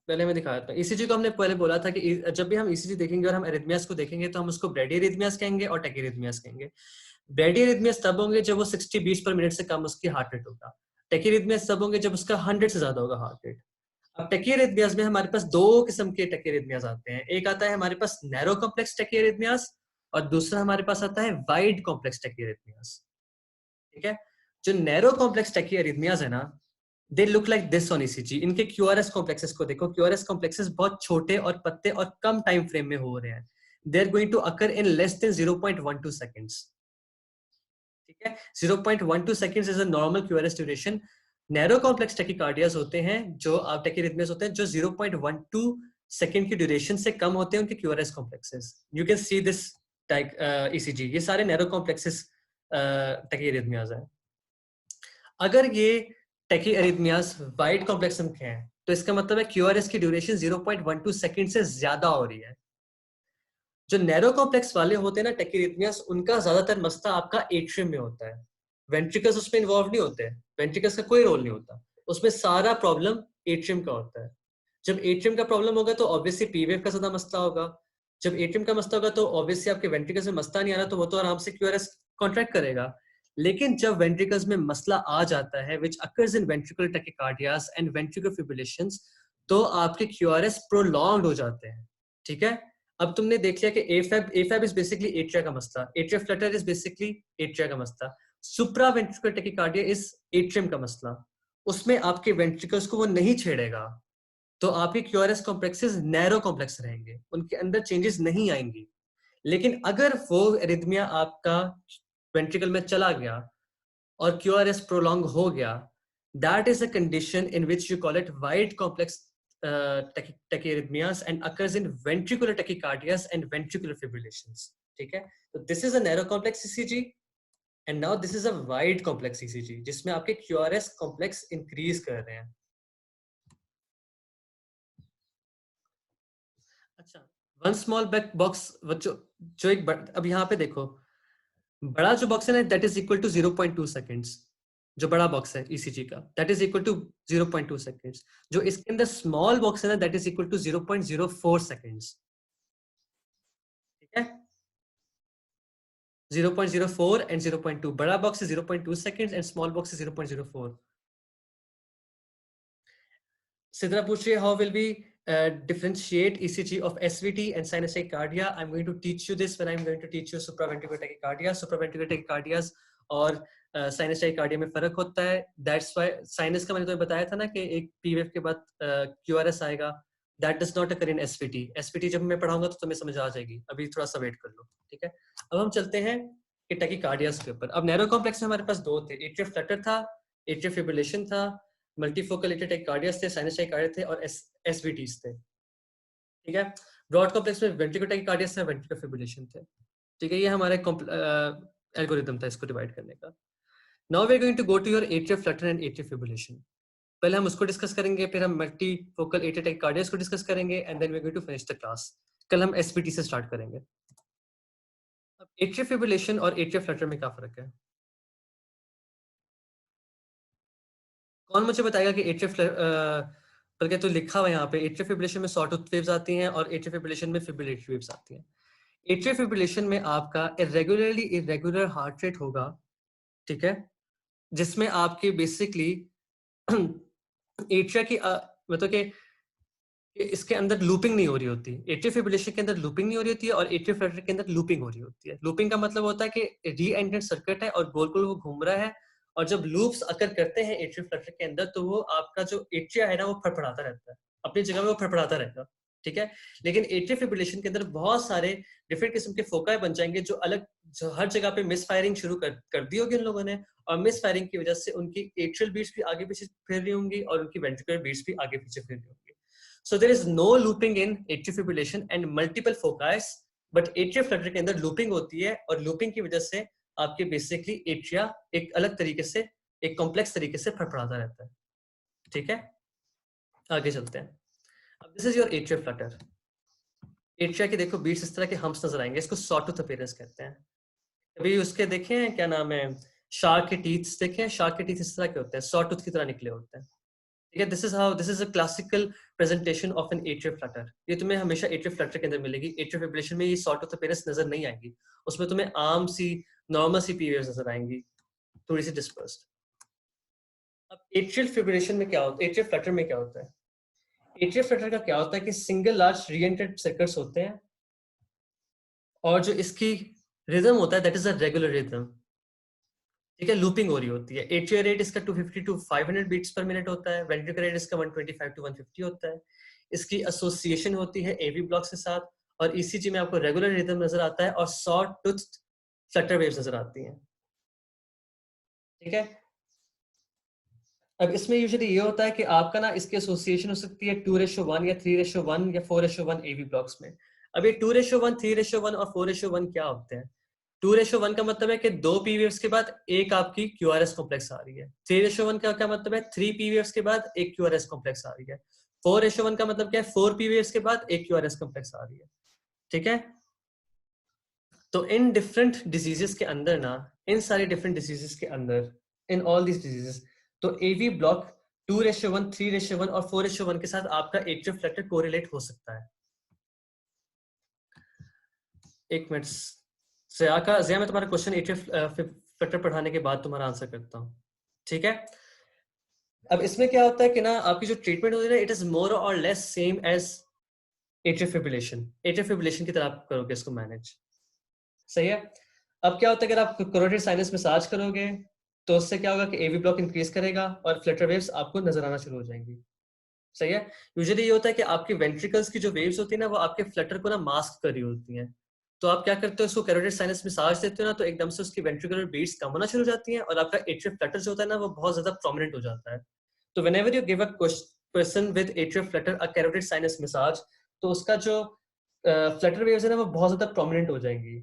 पहले मैं दिखाया था, ईसीजी को हमने पहले बोला था कि जब भी हम ईसीजी देखेंगे और हम एरिथमियास को देखेंगे तो हम उसको ब्रेडीरिथमियास कहेंगे और टैकीरिथमियास कहेंगे। ब्रेडीरिथमियास तब होंगे जब वो 60 बीट्स पर मिनट से कम उसकी हार्ट रेट होगा, टैकीरिथमियास तब होंगे जब उसका 100 से ज्यादा होगा हार्ट रेट। अब टैकीरिथमियास में हमारे पास दो किस्म के टैकीरिथमियास आते हैं, एक आता है हमारे पास नैरो कॉम्प्लेक्स टैकीरिथमियास और दूसरा हमारे पास आता है वाइड कॉम्प्लेक्स टैकीरिथमियास, ठीक है। जो नैरो कॉम्प्लेक्स टैकीरिथमियास है ना, they look like this on ECG. इनके क्यूआरएस कॉम्प्लेक्सेस को देखो, क्यूआरएस कॉम्प्लेक्सेस बहुत छोटे और पत्ते और कम टाइम फ्रेम में हो रहे हैं, they are going to occur in less than 0.12 seconds, ठीक है। 0.12 seconds is a normal QRS duration. Narrow complex tachycardias होते हैं जो आप टैकीरिथमियास होते हैं जो 0.12 सेकंड की ड्यूरेशन से कम होते हैं उनके QRS complexes. You can see this ECG, ये सारे नैरो कॉम्प्लेक्सेस टैकीरिथमियास हैं। अगर ये टैकीरिथमियास वाइड कॉम्प्लेक्स के हैं तो इसका मतलब है क्यूआरएस की ड्यूरेशन 0.12 सेकंड से ज्यादा हो रही है। जो नैरो कॉम्प्लेक्स वाले होते हैं ना टैकीरिथमियास, उनका ज्यादातर मसला आपका एट्रियम में होता है, वेंट्रिकल्स उसमें इन्वॉल्व नहीं होते हैं, वेंट्रिकल्स का कोई रोल नहीं होता उसमें, सारा प्रॉब्लम एट्रियम का होता है। जब एट्रियम का प्रॉब्लम होगा तो ऑब्वियसली पीवेव का ज्यादा मसला होगा, जब एट्रियम का मसला होगा तो ऑब्वियसली आपके वेंट्रिकल्स में मसला नहीं आ रहा तो वो तो आराम से क्यूआरएस कॉन्ट्रैक्ट करेगा। लेकिन जब वेंट्रिकल्स में मसला आ जाता है which occurs in ventricular tachycardias and ventricular fibrillations, तो आपके क्यूआरएस प्रोलॉन्ग्ड हो जाते हैं, ठीक है। अब तुमने देख लिया कि एफएब इज बेसिकली एट्रिया का मसला, atria Flutter is basically atria का मसला, सुप्रा वेंट्रिकुलर टैकीकार्डिया इज एट्रियम का मसला, उसमें आपके वेंट्रिकल्स को वो नहीं छेड़ेगा, तो आपके क्यूआरएस कॉम्प्लेक्सेस नैरो कॉम्प्लेक्स रहेंगे, उनके अंदर चेंजेस नहीं आएंगी। लेकिन अगर वो एरिथमिया आपका वेंट्रिकल में चला गया और क्यूआरएस प्रोलॉन्ग हो गया, that is a condition in which you call it wide complex tachyarrhythmias and occurs in ventricular tachycardias and ventricular fibrillations, ठीक है। तो this is a narrow complex ECG and now this is a wide complex ECG जिसमें आपके QRS complex increase कर रहे हैं। अच्छा, one small back box, जो एक अब यहाँ पे देखो, बड़ा जो बॉक्स है ना that is equal to 0.2 seconds, जो बड़ा बॉक्स है ईसीजी का that is equal to 0.2 seconds, जो इसके अंदर स्मॉल बॉक्स है ना that is equal to 0.04 seconds, ठीक है। 0.04 and 0.2, बड़ा बॉक्स है 0.2 सेकेंड्स एंड स्मॉल बॉक्स है 0.04। सिद्रा पूछ रही है how will be differentiate ECG of SVT and sinus tachycardia. I'm going to teach you this when I'm going to teach you supraventricular tachycardia. Supraventricular tachycardias और sinus टाइकार्डिया में फर्क होता है, that's why sinus का मैंने तुम्हें बताया था ना कि एक पीवेव के बाद क्यूआरएस आएगा, that does not occur in SVT. SVT जब मैं पढ़ाऊंगा तो तुम्हें समझ आ जाएगी, अभी थोड़ा सा वेट कर लो, ठीक है। अब हम चलते हैं कि टैकीकार्डियास के ऊपर। अब नैरो कॉम्प्लेक्स में हमारे पास दो थे, एट्रियल फ्लटर था, एट्रियल फिब्रिलेशन था, मल्टीफोकल एट्रियल टैकीकार्डियास थे, साइनस टाइकार्डिया थे और एसवीटीज थे, ठीक है। ब्रॉड कॉम्प्लेक्स में वेंट्रिकुलर टैकीकार्डिया थे, वेंट्रिकुलर फिब्रिलेशन थे, ठीक है। ये हमारा एल्गोरिथम था इसको डिवाइड करने का। Now we are going to go to your atrial flutter and atrial fibrillation. पहले हम उसको डिस्कस करेंगे, फिर हम मल्टीफोकल एट्रियल टैकीकार्डिया को डिस्कस करेंगे and then we are going to finish the class. कल हम एसपीटी से स्टार्ट करेंगे। अब एट्रियल फिब्रिलेशन और एट्रियल फ्लटर में क्या फर्क है? कौन मुझे बताएगा कि एट्रियल बल्कि तो लिखा हुआ है यहाँ पे, एट्रियल फिब्रिलेशन में सॉटूथ वेव्स आती हैं और एट्रियल फिब्रिलेशन में फिब्रिलेटरी वेव्स आती हैं। एट्रियल फिब्रिलेशन में आपका इरेगुलर हार्ट रेट होगा, ठीक है, जिसमें आपकी बेसिकली एट्रिया की मतलब कि इसके अंदर लूपिंग नहीं हो रही होती, एट्रियल फिब्रिलेशन के अंदर लूपिंग नहीं हो रही होती है और एट्रियल फ्लटर के अंदर लूपिंग हो रही होती है। लूपिंग का मतलब होता है कि री एंडेड सर्किट है और गोल गोल वो घूम रहा है, और जब लूप्स अकर करते हैं एट्रियल फ्लटर के अंदर तो वो आपका जो एट्रिया है ना वो फड़फड़ाता रहता है, अपनी जगह में वो फड़फड़ाता रहेगा, ठीक है। लेकिन एट्रियल फिब्रिलेशन के अंदर बहुत सारे डिफरेंट किस्म के फोकाई बन जाएंगे जो अलग, जो हर जगह पे मिस फायरिंग शुरू कर दी होगी उन लोगों ने, और मिस फायरिंग की वजह से उनकी एट्रियल बीट्स भी आगे पीछे फिर रही होंगी और उनकी वेंट्रिकुलर बीट्स भी आगे पीछे फिर रही होंगी। So there is no looping in atrial fibrillation and multiple foci, but atrial flutter के अंदर looping होती है और looping की वजह से आपके बेसिकली एट्रिया एक अलग तरीके से, एक कॉम्प्लेक्स तरीके से फड़फड़ाता रहता है, ठीक है। आगे चलते हैं। अब this is your atrial Flutter. Atria के देखो बीट्स इस तरह के हम्प्स नजर आएंगे, इसको सॉटूथ अपीयरेंस कहते हैं। अभी उसके देखे हैं क्या नाम है, शार्क के टीथ देखे हैं? शार्क के टीथ इस तरह के होते हैं, सॉ टूथ की तरह निकले होते हैं, ठीक है? This is a classical presentation of an atrial flutter. ये तुम्हें हमेशा एट्रियल फ्लटर के अंदर मिलेगी। एट्रियल फिब्रिलेशन में ये सॉ टूथ अपीयरेंस नजर नहीं आएगी, उसमें तुम्हें आम सी नॉर्मल सी पीरियड्स नजर आएंगी, थोड़ी सी डिस्पर्स्ड। अब एट्रियल फिब्रिलेशन में क्या होता है, एट्रियल फ्लटर में क्या होता है? एट्रियल फ्लटर का क्या होता है कि सिंगल लार्ज रीएंट्रेंट सर्किट्स होते हैं, और जो इसकी रिदम होता है that is a regular rhythm, ठीक है? लूपिंग हो रही होती है। एट्रियल रेट इसका 250 टू 500 बीट्स पर मिनट होता है, वेंट्रिकल रेट इसका 125 टू 150 होता है। इसकी एसोसिएशन होती है एवी ब्लॉक्स के साथ, और ईसीजी में आपको रेगुलर रिदम नजर आता है और सॉ टूथ फ्लटर वेव्स नजर आती हैं, ठीक है? अब इसमें यूजुअली ये होता है कि आपका ना इसकी एसोसिएशन हो सकती है 2:1 या 3:1 या 4:1 एवी ब्लॉक्स में। अब ये 2:1, 3:1 और 4:1 क्या होते हैं? 2:1 का मतलब है कि 2 पी वेव्स के बाद एक आपकी क्यूआरएस कॉम्प्लेक्स आ रही है। 3:1 का क्या मतलब है? 3 पी वेव्स के बाद एक क्यूआरएस कॉम्प्लेक्स आ रही है। 4:1 का मतलब क्या है? 4 पी वेव्स के बाद एक क्यूआरएस कॉम्प्लेक्स आ रही है, ठीक है? तो इन डिफरेंट डिजीजेस के अंदर ना, इन सारी डिफरेंट डिजीजेस के अंदर, इन ऑल दीज डिजीजेस, तो एवी ब्लॉक 2:1, 3:1 और 4:1 के साथ आपका एट्रियल फ्लटर कोरिलेट हो सकता है। एक मिनट ज़िया, मैं तुम्हारा क्वेश्चन एट्रियल फ्लटर पढ़ाने के बाद तुम्हारा आंसर करता हूँ, ठीक है? अब इसमें क्या होता है कि ना, आपकी जो ट्रीटमेंट होती है ना, it is more or less same as atrial fibrillation. Atrial fibrillation की तरह आप करोगे इसको मैनेज, सही है? अब क्या होता है, अगर आप करोटिड साइनस मसाज करोगे तो उससे क्या होगा कि एवी ब्लॉक इंक्रीज करेगा और फ्लटर वेव्स आपको नजर आना शुरू हो जाएंगी, सही है? यूजुअली ये होता है कि आपकी वेंट्रिकल्स की जो वेव्स होती है ना, वो आपके फ्लटर को ना मास्क कर रही होती हैं। तो आप क्या करते हो, उसको कैरोटिड साइनस मसाज देते हो ना, तो एकदम से उसकी वेंट्रिकुलर बीट्स कम होना शुरू हो जाती हैं और आपका एट्रियल फ्लटर जो होता है ना, वो बहुत ज्यादा प्रोमिनेंट हो जाता है। तो whenever you give a person with atrial flutter a carotid sinus massage, तो उसका जो फ्लटर वेव्स है ना, वो बहुत ज्यादा प्रोमिनेंट हो जाएंगी।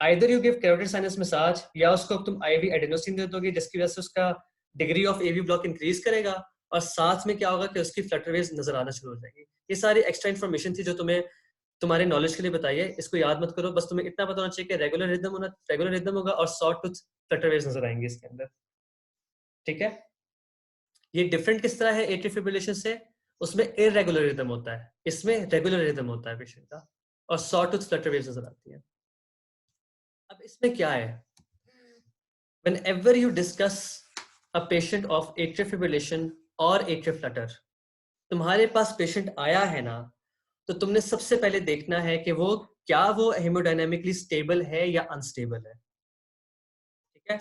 Either you give carotid sinus massage, या उसको तुम आईवी एडेनोसिन दे दोगे, जिसकी वजह से उसका degree of AV block increase करेगा, और साथ में क्या होगा कि उसकी फ्लटर वेव्स नजर आना शुरू हो जाएगी। ये सारी एक्स्ट्रा इन्फॉर्मेशन थी जो तुम्हें तुम्हारे नॉलेज के लिए बताई है, इसको याद मत करो, बस तुम्हें इतना पता होना चाहिए कि रेगुलर रिदम होगा और शॉर्ट टूथ फ्लटर वेव्स नजर आएंगे इसके अंदर, ठीक है? ये डिफरेंट किस तरह है एट्रियल फिब्रिलेशन से? उसमें इरेगुलर रिदम होता है, इसमें रेगुलर रिदम होता है पेशेंट का, और शॉर्ट टूथ फ्लटर वेव्स नजर आती है। अब इसमें क्या है, whenever you discuss a patient of atrial fibrillation or atrial flutter, तुम्हारे पास पेशेंट आया है ना, तो तुमने सबसे पहले देखना है कि वो क्या वो हेमोडायनेमिकली स्टेबल है या अनस्टेबल है, ठीक है?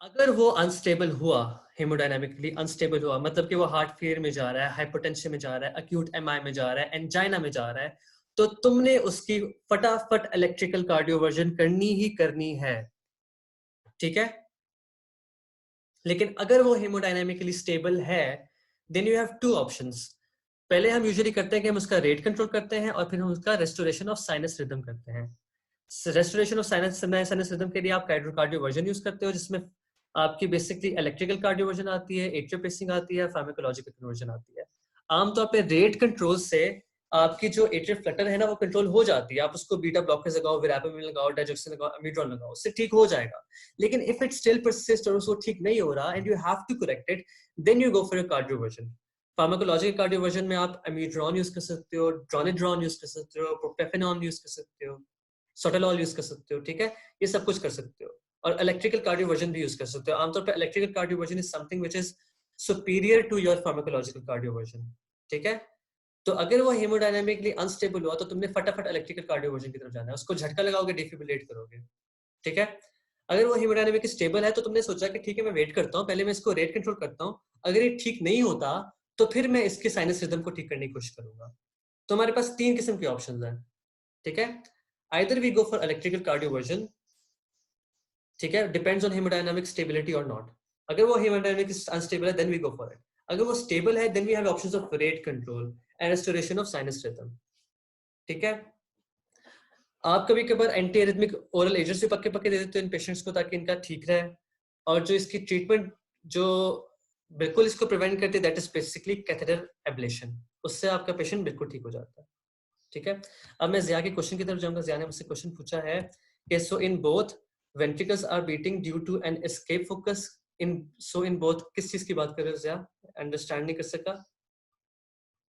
अगर वो अनस्टेबल हुआ, हेमोडायनामिकली अनस्टेबल हुआ, मतलब कि वो हार्ट फेलियर में जा रहा है, हाइपोटेंशन में जा रहा है, अक्यूट एमआई में जा रहा है, एंजाइना में जा रहा है, तो तुमने उसकी फटाफट इलेक्ट्रिकल कार्डियोवर्जन करनी ही करनी है, ठीक है? लेकिन अगर वो हेमोडायनामिकली स्टेबल है, then you have two options. पहले हम यूजुअली करते हैं कि हम उसका रेट कंट्रोल करते हैं, और फिर हम उसका रेस्टोरेशन ऑफ साइनस रिदम करते हैं। रेस्टोरेशन ऑफ साइनस रिदम के लिए आप कार्डियोवर्जन यूज करते हो, जिसमें आपकी बेसिकली इलेक्ट्रिकल कार्डियोवर्जन आती है, एट्रियल पेसिंग आती है, फार्माकोलॉजिकल कन्वर्जन आती है। आमतौर पे रेट कंट्रोल से आपकी जो एट्रियल फ्लटर है ना, वो कंट्रोल हो जाती है। आप उसको बीटा ब्लॉकर्स लगाओ, विरापेमिन लगाओ, डाइजोक्सिन लगाओ, अमीड्रॉन लगाओ, उससे ठीक हो जाएगा। लेकिन इफ इट स्टिल परसिस्ट और उसको ठीक नहीं हो रहा and you have to correct it, then you go for a cardioversion. Pharmacological cardioversion में आप अमीड्रॉन यूज कर सकते हो, ड्रोनिड्रॉन यूज कर सकते हो, प्रोपेफेनॉन यूज कर सकते हो, सोटेलॉल यूज कर सकते हो, ठीक है? ये सब कुछ कर सकते हो। और इलेक्ट्रिकल कार्डियोवर्जन भी यूज कर सकते हो। आमतौर पर electrical cardioversion is something which is superior to your pharmacological cardioversion, ठीक है? तो अगर वो हेमोडायनामिकली अनस्टेबल हुआ, तो तुमने फटाफट इलेक्ट्रिकल कार्डियोवर्जन की तरफ जाना है, उसको झटका लगाओगे, डिफिब्रिलेट करोगे, ठीक है? अगर वो हेमोडायनामिकली स्टेबल है, तो तुमने सोचा कि ठीक है, मैं वेट करता हूँ, पहले मैं इसको रेट कंट्रोल करता हूँ, अगर ये ठीक नहीं होता तो फिर मैं इसके साइनस रिदम को ठीक करने की कोशिश करूंगा। तो हमारे पास 3 किस्म के ऑप्शंस हैं, ठीक है? Either we go for electrical cardioversion, ठीक है, depends on haemodynamic stability or not. अगर वो हेमोडायनामिक अनस्टेबल है, then we go for it. अगर वो स्टेबल है, then we have options of rate control and restoration of sinus rhythm, ठीक है? आप कभी कभार एंटी एरिथमिक ओरल एजेंट्स भी पक्के पक्के दे देते हो इन पेशेंट्स को, ताकि इनका ठीक रहे। और जो इसकी ट्रीटमेंट जो बिल्कुल इसको प्रिवेंट करती है, that is basically catheter ablation. उससे आपका पेशेंट बिल्कुल ठीक हो जाता है, ठीक है? अब मैं जिया के क्वेश्चन की तरफ जाऊंगा। जिया ने मुझसे क्वेश्चन पूछा है Okay, so in both ventricles are beating due to an escape focus. In both किस चीज की बात कर रहे हो ज़िया? अंडरस्टैंड नहीं कर सका?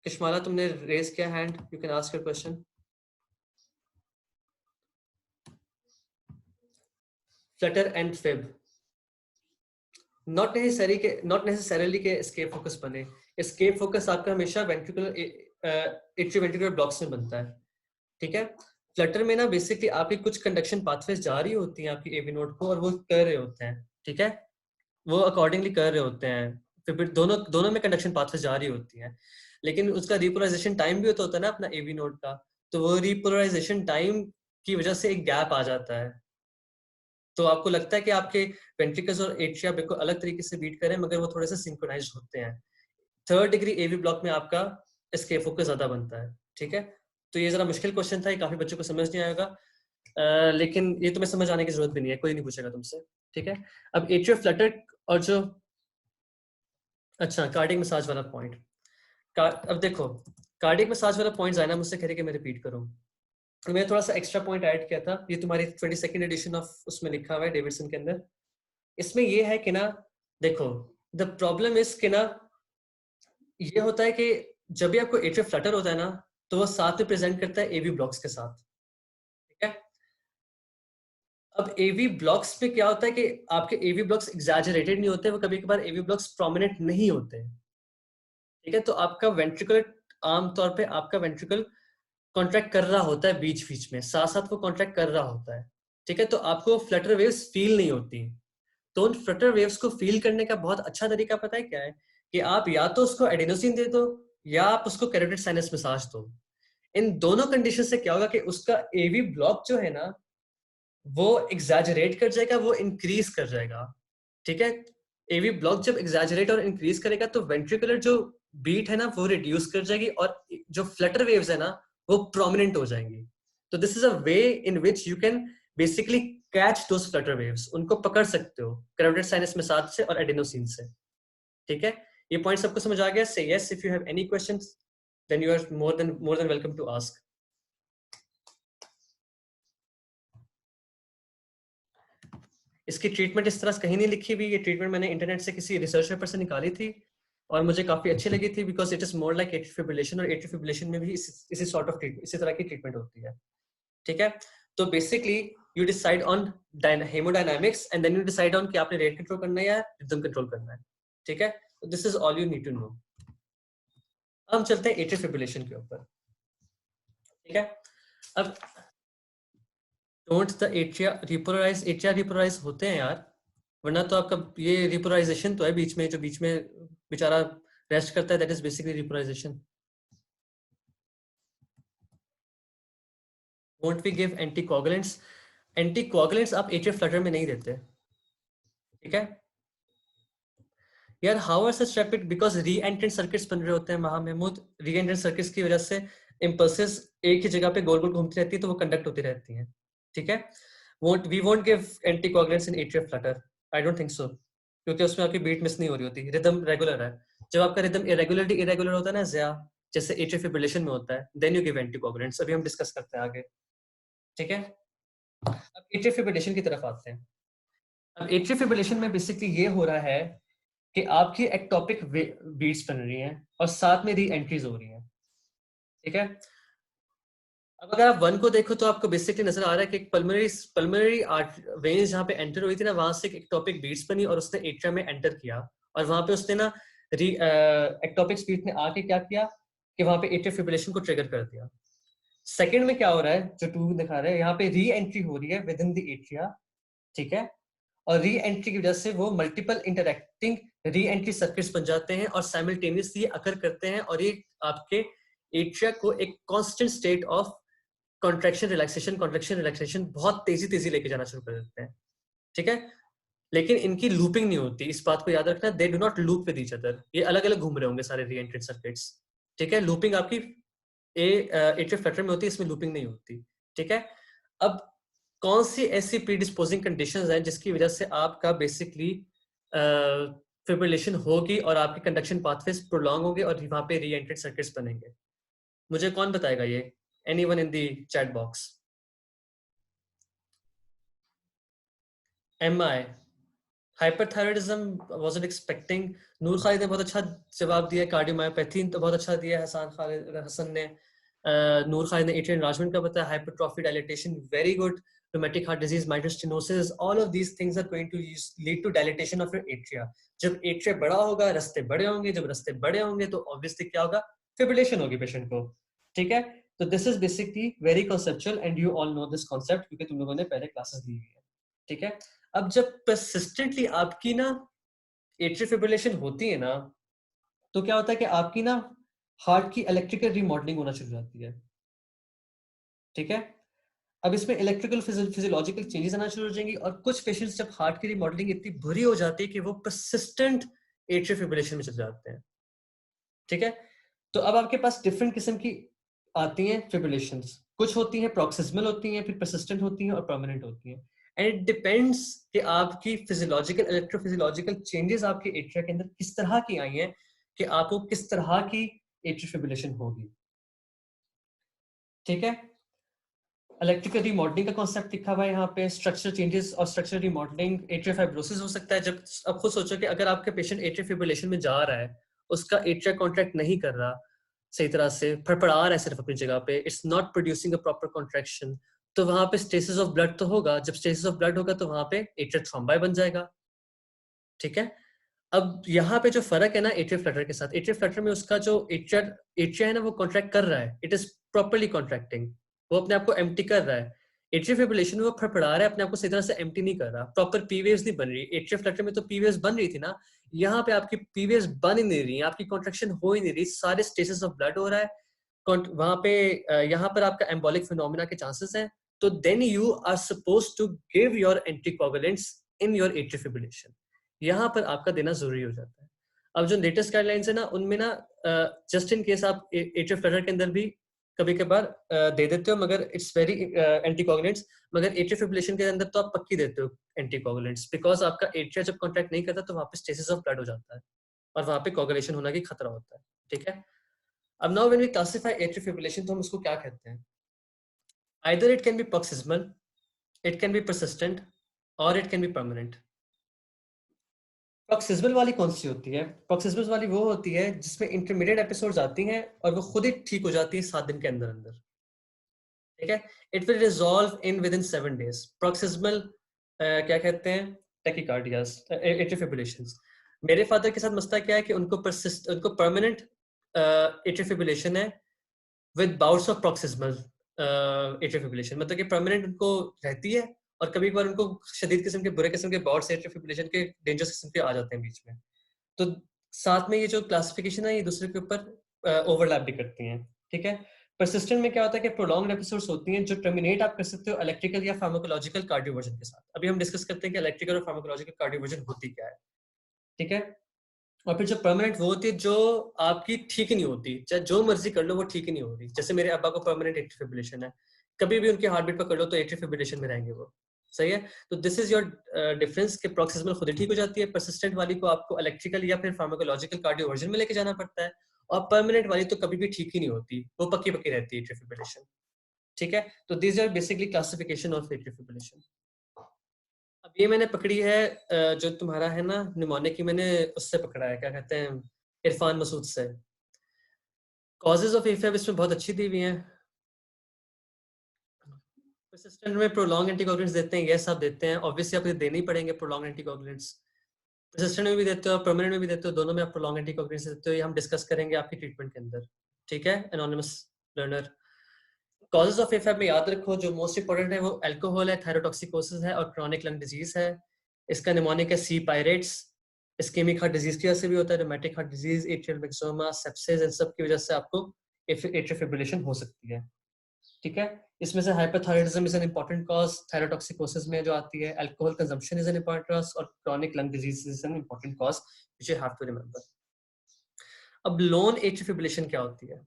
किशमाला तुमने रेज किया hand, you can ask your question. Flutter and fib. Not necessarily के एस्केप फोकस बने. एस्केप फोकस आपका हमेशा वेंट्रिकुलर एट्रियोवेंट्रिकुलर ब्लॉक्स में बनता है. ठीक है. फ्लटर में ना बेसिकली आपकी कुछ कंडक्शन पाथवेज जा रही होती हैं आपकी एवी नोड को, और वो कर रहे होते हैं. ठीक है, वो अकॉर्डिंगली कर रहे होते हैं. फिर दोनों दोनों में कंडक्शन पाथवेज जा रही होती हैं, लेकिन उसका रिपोलराइजेशन टाइम भी होता है ना अपना एवी नोड का. तो वो रिपोलराइजेशन टाइम की वजह से एक गैप आ जाता है. तो आपको लगता है कि आपके वेंट्रिकल्स और एट्रिया बिल्कुल अलग तरीके से बीट करें, मगर वो थोड़े से सिंक्रोनाइज्ड होते हैं. थर्ड डिग्री एवी ब्लॉक में आपका एस्केप फोकस ज्यादा बनता है. ठीक है, तो ये जरा मुश्किल क्वेश्चन था, ये काफी बच्चों को समझ नहीं आएगा, लेकिन ये तुम्हें समझ आने की जरूरत भी नहीं है, कोई नहीं पूछेगा तुमसे. ठीक है. अब एट्रियो फ्लटर और जो अच्छा कार्डियक मसाज वाला पॉइंट, अब देखो कार्डियक मसाज वाला पॉइंट आया ना, मुझसे कह रहे कि मैं रिपीट करूं. तो मैंने थोड़ा सा एक्स्ट्रा पॉइंट ऐड किया था, ये तुम्हारी 22nd एडिशन ऑफ उसमें लिखा हुआ है डेविडसन के अंदर. इसमें ये है कि ना, देखो द प्रॉब्लम इज कि ना, ये होता है कि जब भी आपको एट्रियल फ्लटर होता है ना, तो वो साथ में प्रेजेंट करता है एवी ब्लॉक्स के साथ. ठीक है. अब एवी ब्लॉक्स में क्या होता है कि आपके एवी ब्लॉक्स एग्जैजरेटेड नहीं होते, वो कभी कभार एवी ब्लॉक्स प्रोमिनेंट नहीं होते. ठीक है, तो आपका वेंट्रिकल आमतौर पे आपका वेंट्रिकल कॉन्ट्रैक्ट कर रहा होता है बीच बीच में, साथ साथ वो कॉन्ट्रैक्ट कर रहा होता है. ठीक है, तो आपको फ्लटर वेव्स फील नहीं होती. तो उन फ्लटर वेव्स को फील करने का बहुत अच्छा तरीका पता है क्या है? कि आप या तो उसको एडेनोसिन दे दो, या आप उसको कैरोटिड साइनस मसाज दो. इन दोनों कंडीशन से क्या होगा कि उसका एवी ब्लॉक जो है ना, वो एग्जैजरेट कर जाएगा, वो इंक्रीज कर जाएगा. ठीक है. एवी ब्लॉक जब एग्जैजरेट और इंक्रीज करेगा, तो वेंट्रिकुलर जो बीट है ना, वो रिड्यूस कर जाएगी, और जो फ्लटर वेव्स है ना, वो प्रोमिनेंट हो जाएंगी. तो this is a way in which you can basically catch those Flutter waves, उनको पकड़ सकते हो कैरोटिड साइनस मसाज से और एडेनोसिन से. ठीक है, ये पॉइंट सबको समझ आ गया? Say yes if you have any questions, then you are more than welcome to ask. इसकी ट्रीटमेंट इस तरह से कहीं नहीं लिखी हुई. ये ट्रीटमेंट मैंने इंटरनेट से किसी रिसर्च पेपर से निकाली थी, और मुझे काफी अच्छी लगी थी, because it is more like atrial fibrillation, और एट्रियल फिब्रिलेशन में भी इसी सॉर्ट ऑफ इसी तरह की ट्रीटमेंट होती है. ठीक है. तो basically you decide on haemodynamics, and then you decide on कि आपने रेट कंट्रोल करना है या रिदम कंट्रोल करना है. ठीक है, this is all you need to know. हम चलते हैं एट्रियल फिब्रिलेशन के ऊपर. ठीक है. अब don't the atria repolarise, atria repolarise होते हैं यार, वरना तो आपका ये रिपोलराइजेशन तो है बीच में, जो बीच में बेचारा रेस्ट करता है, that is basically repolarisation. Won't we give anticoagulants? Anticoagulants आप एट्रियल फ्लटर में नहीं देते. ठीक है यार. How are such rapid? Because re entrant circuits बन रहे होते हैं वहां महमूद. री एंट्रेंट सर्किट्स की वजह से इंपल्सेस एक ही जगह पे गोल गोल घूमती रहती है, तो वो कंडक्ट होती रहती हैं. ठीक है. We won't give anticoagulants in atrial flutter. I don't think so, क्योंकि उसमें आपकी बीट मिस नहीं हो रही होती, रिदम रेगुलर है. जब आपका रिदम इरेगुलर होता है ना ज़्या, जैसे एट्रियल फिब्रिलेशन में होता है, देन यू गिव एंटीकोगुलेंट्स. अभी हम डिस्कस करते हैं आगे. ठीक है. अब एट्रियल फिब्रिलेशन की तरफ आते हैं. अब एट्रियल फिब्रिलेशन में बेसिकली ये हो रहा है कि आपकी एक्टोपिक बीट्स बन रही हैं, और साथ में री एंट्रीज हो रही हैं. ठीक है. अब अगर आप वन को देखो, तो आपको बेसिकली नजर आ रहा है कि एक पल्मोनरी वेन्स जहाँ पे एंटर हुई थी ना, वहां से एक एक्टोपिक बीट्स बनी, और उसने एट्रिया में एंटर किया, और वहां पे उसने ना एक्टोपिक बीट ने आके क्या किया कि वहां पे एट्रियल फिब्रिलेशन को ट्रिगर कर दिया. सेकंड में क्या हो रहा है, जो टू दिखा रहा है, यहाँ पे री एंट्री हो रही है विद इन द एट्रिया. ठीक है. और री एंट्री की वजह से वो multiple interacting re entry circuits बन जाते हैं, और साइमल्टेनियसली अकर करते हैं, और ये आपके एट्रिया को एक constant state of contraction relaxation बहुत तेजी तेजी लेके जाना शुरू कर देते हैं. ठीक है. लेकिन इनकी लूपिंग नहीं होती, इस बात को याद रखना. They do not loop with each other. ये अलग अलग घूम रहे होंगे सारे री एंट्री सर्किट्स. ठीक है. लूपिंग आपकी एट्रियल फ्लटर में होती है, इसमें लूपिंग नहीं होती. ठीक है. अब कौन सी ऐसी प्रीडिस्पोजिंग कंडीशंस हैं जिसकी वजह से आपका बेसिकली फिब्रिलेशन होगी, और आपके कंडक्शन पाथवेज प्रोलॉन्ग होंगे, और वहां पे री एंट्रेड सर्किट्स बनेंगे? मुझे कौन बताएगा ये? Anyone in the chat box? MI hyperthyroidism wasn't expecting. Noor Khalid ने बहुत अच्छा जवाब दिया। कार्डियोमायोपैथी तो बहुत अच्छा दिया हसन ने। नूर खालिद ने एट्रियल एनलार्जमेंट का बताया। Hypertrophy dilatation very good. Rheumatic heart disease, mitral stenosis, all of these things are going to lead to dilatation of your atria. जब एट्रिया बड़ा होगा रस्ते बड़े होंगे, जब रस्ते बड़े होंगे तो ऑब्वियसली क्या होगा, फिब्रिलेशन होगी पेशेंट को। ठीक है, तो this is basically very conceptual and you all know this concept क्योंकि तुम लोगों ने पहले क्लासेस ली हुई है। ठीक है, अब जब परसिस्टेंटली आपकी ना एट्रियल फिब्रिलेशन होती है ना, तो क्या होता है कि आपकी ना हार्ट की इलेक्ट्रिकल रिमॉडलिंग होना शुरू हो जाती है। ठीक है, अब इसमें इलेक्ट्रिकल फिजियोलॉजिकल चेंजेस आना शुरू हो जाएंगी और कुछ पेशेंट्स जब हार्ट की रिमॉडलिंग इतनी बुरी हो जाती है कि वो परसिस्टेंट एट्रियल फिब्रिलेशन में चले जाते हैं। ठीक है, तो अब आपके पास डिफरेंट किस्म की आती हैं फिब्रिलेशंस। कुछ होती हैं प्रोक्सिस्मल होती हैं, फिर परसिस्टेंट होती हैं और परमानेंट होती हैं। एंड इट डिपेंड्स कि आपकी फिजियोलॉजिकल इलेक्ट्रोफिजियोलॉजिकल चेंजेस आपके एट्रिया के अंदर किस तरह की आई हैं कि आपको किस तरह की एट्रियल फिब्रिलेशन होगी। ठीक है, इलेक्ट्रिकल रिमॉडलिंग का कॉन्सेप्ट लिखा हुआ है यहाँ पे। स्ट्रक्चर चेंजेस और स्ट्रक्चर रिमॉडलिंग एट्रियल फाइब्रोसिस हो सकता है। जब अब खुद सोचो कि अगर आपके पेशेंट एट्रियल फिब्रिलेशन में जा रहा है, उसका एट्रिया कॉन्ट्रैक्ट नहीं कर रहा सही तरह से, फड़फड़ा रहा है सिर्फ अपनी जगह पे, it's not producing a proper contraction, तो वहां पे स्टेसिस ऑफ ब्लड तो होगा। जब स्टेसिस ऑफ ब्लड होगा तो वहां पे एट्रियल थ्रोम्बाई बन जाएगा। ठीक है, अब यहाँ पे जो फर्क है ना एट्रियल फ्लटर के साथ, एट्रियल फ्लटर में उसका जो एट्रिया है ना वो कॉन्ट्रैक्ट कर रहा है, इट इज प्रॉपरली कॉन्ट्रैक्टिंग, वो अपने आप को एम्प्टी कर रहा है। एट्रियल फिब्रिलेशन में वो फड़फड़ा रहा है, अपने आप को सही तरह से एम्प्टी नहीं कर रहा, प्रॉपर पी वेव्स नहीं बन रही। एट्रियल फ्लटर में तो पी वेव्स बन रही थी ना, यहाँ पे आपकी पी वेव्स बन ही नहीं रही, आपकी कॉन्ट्रैक्शन हो ही नहीं रही, सारे स्टेसिस ऑफ ब्लड हो रहा है वहां पे। यहाँ पर आपका एम्बोलिक फिनोमिना के चांसेस हैं, तो then you are suppose to give your anticoagulants in your atrial fibrillation, यहाँ पर आपका देना जरूरी हो जाता है। अब जो लेटेस्ट गाइडलाइंस है ना उनमें ना जस्ट इन केस आप एट्रियल फ्लटर के अंदर भी कभी कभार दे देते हो, मगर इट्स वेरी एंटीकोगुलेंट्स, मगर एट्रियल फिब्रिलेशन के अंदर तो आप पक्की देते हो एंटीकोगुलेंट्स, बिकॉज आपका एट्रिया जब कॉन्ट्रैक्ट नहीं करता तो वहां पे स्टेसिस ऑफ ब्लड हो जाता है और वहां पे कोगुलेशन होने की खतरा होता है। ठीक है, अब now when we classify atrial fibrillation तो हम उसको क्या कहते हैं? Either it can be paroxysmal, it can be persistent, or it can be permanent। Paroxysmal वाली कौन सी होती है? प्रोक्सिस्मल वाली वो होती है जिसमें इंटरमीडिएट एपिसोड्स आती हैं और वो खुद ही ठीक हो जाती है 7 दिन के अंदर अंदर। ठीक है, it will resolve in with in 7 days। Paroxysmal क्या कहते हैं? Tachycardias, atrial fibrillations. मेरे फादर के साथ मसला क्या है कि उनको परमानेंट एट्रियल फिब्रिलेशन है with bouts of paroxysmal atrial fibrillation, मतलब कि परमानेंट उनको रहती है और कभी कभार उनको शदीद किस्म के बुरे किस्म के बाउट्स एट्रियल फिब्रिलेशन के डेंजरस किस्म के आ जाते हैं बीच में। तो साथ में ये जो क्लासिफिकेशन है ये दूसरे के ऊपर ओवरलैप भी करती हैं। ठीक है, परसिस्टेंट में क्या होता है कि प्रोलॉन्ग्ड एपिसोड्स होती हैं जो टर्मिनेट आप कर सकते हो इलेक्ट्रिकल या फार्माकोलॉजिकल कार्डियोवर्जन के साथ। अभी हम डिस्कस करते हैं कि इलेक्ट्रिकल और फार्माकोलॉजिकल कार्डियोवर्जन होती क्या है। ठीक है, और फिर जो परमानेंट वो होती है जो आपकी ठीक ही नहीं होती, चाहे जो मर्जी कर लो वो ठीक ही नहीं हो रही। जैसे मेरे अब्बा को परमानेंट एट्रियल फिब्रिलेशन है, कभी भी उनकी हार्ट बीट पकड़ लो तो एट्रियल फिब्रिलेशन में रहेंगे वो। सही है, तो दिस इज योर डिफरेंस कि प्रोक्सिस्मल खुद ही ठीक हो जाती है, परसिस्टेंट वाली को आपको इलेक्ट्रिकल या फिर फार्माकोलॉजिकल कार्डियोवर्जन में लेके जाना पड़ता है, और परमानेंट वाली तो कभी भी ठीक ही नहीं होती, वो पक्की पक्की रहती है एट्रियल फिब्रिलेशन। ठीक है, तो this are basically classification of atrial fibrillation. अब ये मैंने पकड़ी है जो तुम्हारा है ना निमोनिक की, मैंने उससे पकड़ा है, क्या कहते हैं, इरफान मसूद से। कॉजेज ऑफ एफएब इसमें बहुत अच्छी दी हुई हैं। परसिस्टेंट में प्रोलॉन्ग एंटीकोगुलेंट्स देते हैं, यस आप देते हैं, ऑब्वियसली आपको देने ही पड़ेंगे प्रोलॉन्ग एंटीकोगुलेंट्स। परसिस्टेंट में भी देते हो, परमानेंट में भी देते हो, दोनों में आप प्रोलॉन्ग एंटीकोगुलेंट्स देते हो, ये हम डिस्कस करेंगे आपकी ट्रीटमेंट के अंदर। ठीक है, एनोनिमस लर्नर। कॉजेज ऑफ एफएब में याद रखो जो मोस्ट इंपोर्टेंट है वो अल्कोहल है, थायरोटॉक्सिकोसिस है और क्रॉनिक लंग डिजीज है। इसका निमोनिक है sea pirates. Ischaemic heart disease की वजह से भी होता है, rheumatic heart disease, atrial myxoma, sepsis, इन सब की वजह से आपको एट्रियल फिब्रिलेशन हो सकती है। ठीक है, इसमें से hyperthyroidism is an important cause, thyrotoxicosis में जो आती है, alcohol consumption is an important cause, और chronic lung disease is an important cause which you have to remember. अब लोन एट्रियल फिब्रिलेशन क्या होती है?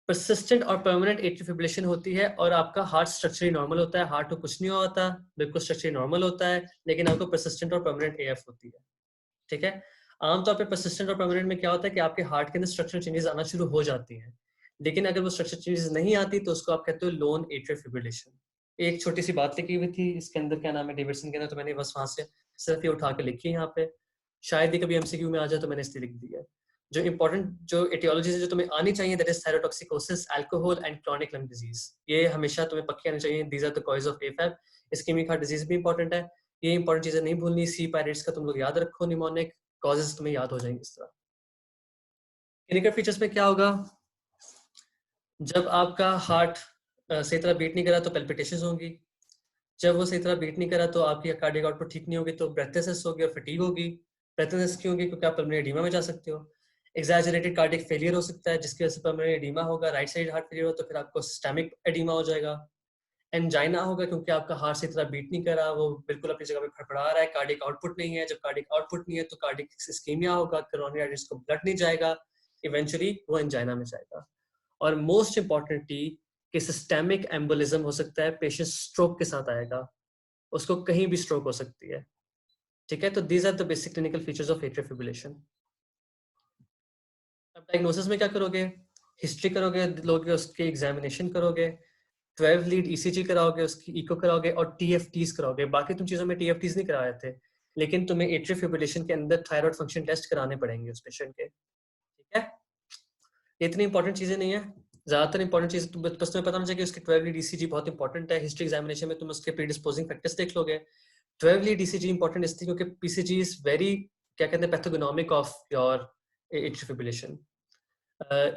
परसिस्टेंट और परमानेंट एट्रियल फिब्रिलेशन होती है और आपका हार्ट स्ट्रक्चरली नॉर्मल होता है, हार्ट को कुछ नहीं होता, बिल्कुल स्ट्रक्चरली नॉर्मल होता है, लेकिन आपको परसिस्टेंट और परमानेंट एएफ होती है। ठीक है, आमतौर पे परसिस्टेंट और परमानेंट में क्या होता है कि आपके हार्ट के अंदर स्ट्रक्चरल चेंजेस आना शुरू हो जाती हैं, लेकिन अगर वो स्ट्रक्चरल चेंजेस नहीं आती तो उसको आप कहते हो लोन एट्रियल फिब्रिलेशन। एक छोटी सी बात लिखी हुई थी इसके अंदर, क्या नाम है, डेविडसन के अंदर, तो मैंने बस वहां से सिर्फ ये उठा के लिखी है यहाँ पे, शायद ही कभी एमसीक्यू में आ जाए तो मैंने इसलिए लिख दिया। जो इंपॉर्टेंट जो एटियोलॉजीज है जो तुम्हें आनी चाहिए, that is thyrotoxicosis, alcohol and chronic lung disease, ये हमेशा तुम्हें पक्की आनी चाहिए। These are the cause of AFib. Ischaemic heart disease भी इंपॉर्टेंट है, ये इंपॉर्टेंट चीजें नहीं भूलनी। सी पायरेट्स का तुम लोग याद रखो, निमोनिक कॉजेज तुम्हें याद हो जाएंगे इस तरह। क्लिनिकल फीचर्स में क्या होगा, जब आपका हार्ट सही तरह बीट नहीं करा तो पेल्पिटेशंस होंगी, जब वो सही तरह बीट नहीं करा तो आपकी कार्डियक आउटपुट ठीक नहीं होगी, तो ब्रेथलेसनेस होगी और फटीग होगी। ब्रेथलेसनेस क्यों होगी, क्योंकि आप पल्मोनरी एडीमा में जा सकते हो। एग्जैजरेटेड कार्डियक फेलियर हो सकता है जिसकी वजह से पल्मोनरी एडीमा होगा, राइट साइड हार्ट फेलियर हो तो फिर आपको सिस्टेमिक एडीमा हो जाएगा। एंजाइना होगा क्योंकि आपका हार्ट सही तरह बीट नहीं करा, वो बिल्कुल अपनी जगह पे फड़फड़ा रहा है, कार्डियक आउटपुट नहीं है। जब कार्डियक आउटपुट नहीं है तो कार्डियक इस्कीमिया होगा, कोरोनरी आर्टरीज को ब्लड नहीं जाएगा, इवेंचुअली वो एंजाइना में जाएगा। और मोस्ट इंपॉर्टेंटली कि सिस्टेमिक एम्बोलिज्म हो सकता है, पेशेंट स्ट्रोक के साथ आएगा, उसको कहीं भी स्ट्रोक हो सकती है। ठीक है, तो these are the basic clinical features of atrial fibrillation. अब डायग्नोसिस में क्या करोगे, हिस्ट्री करोगे, लोगे उसके एग्जामिनेशन करोगे, 12 लीड ईसीजी कराओगे, उसकी इको कराओगे और टीएफटीज कराओगे। बाकी तुम चीजों में टीएफटीज नहीं कराए थे, लेकिन तुम्हें एट्रियल फिब्रिलेशन के अंदर थायराइड फंक्शन टेस्ट कराने पड़ेंगे उस पेशेंट के। ठीक है, इतनी इंपॉर्टेंट चीजें नहीं है, ज्यादातर इंपॉर्टेंट चीज बस तुम्हें पता होना चाहिए कि उसकी 12 लीड ईसीजी बहुत इंपॉर्टेंट है। हिस्ट्री एग्जामिनेशन में तुम उसके प्रीडिस्पोजिंग फैक्टर्स देख लोगे। 12 लीड ईसीजी इंपॉर्टेंट इसलिए क्योंकि पीसीजी इज वेरी, क्या कहते हैं, pathognomonic of your atrial fibrillation.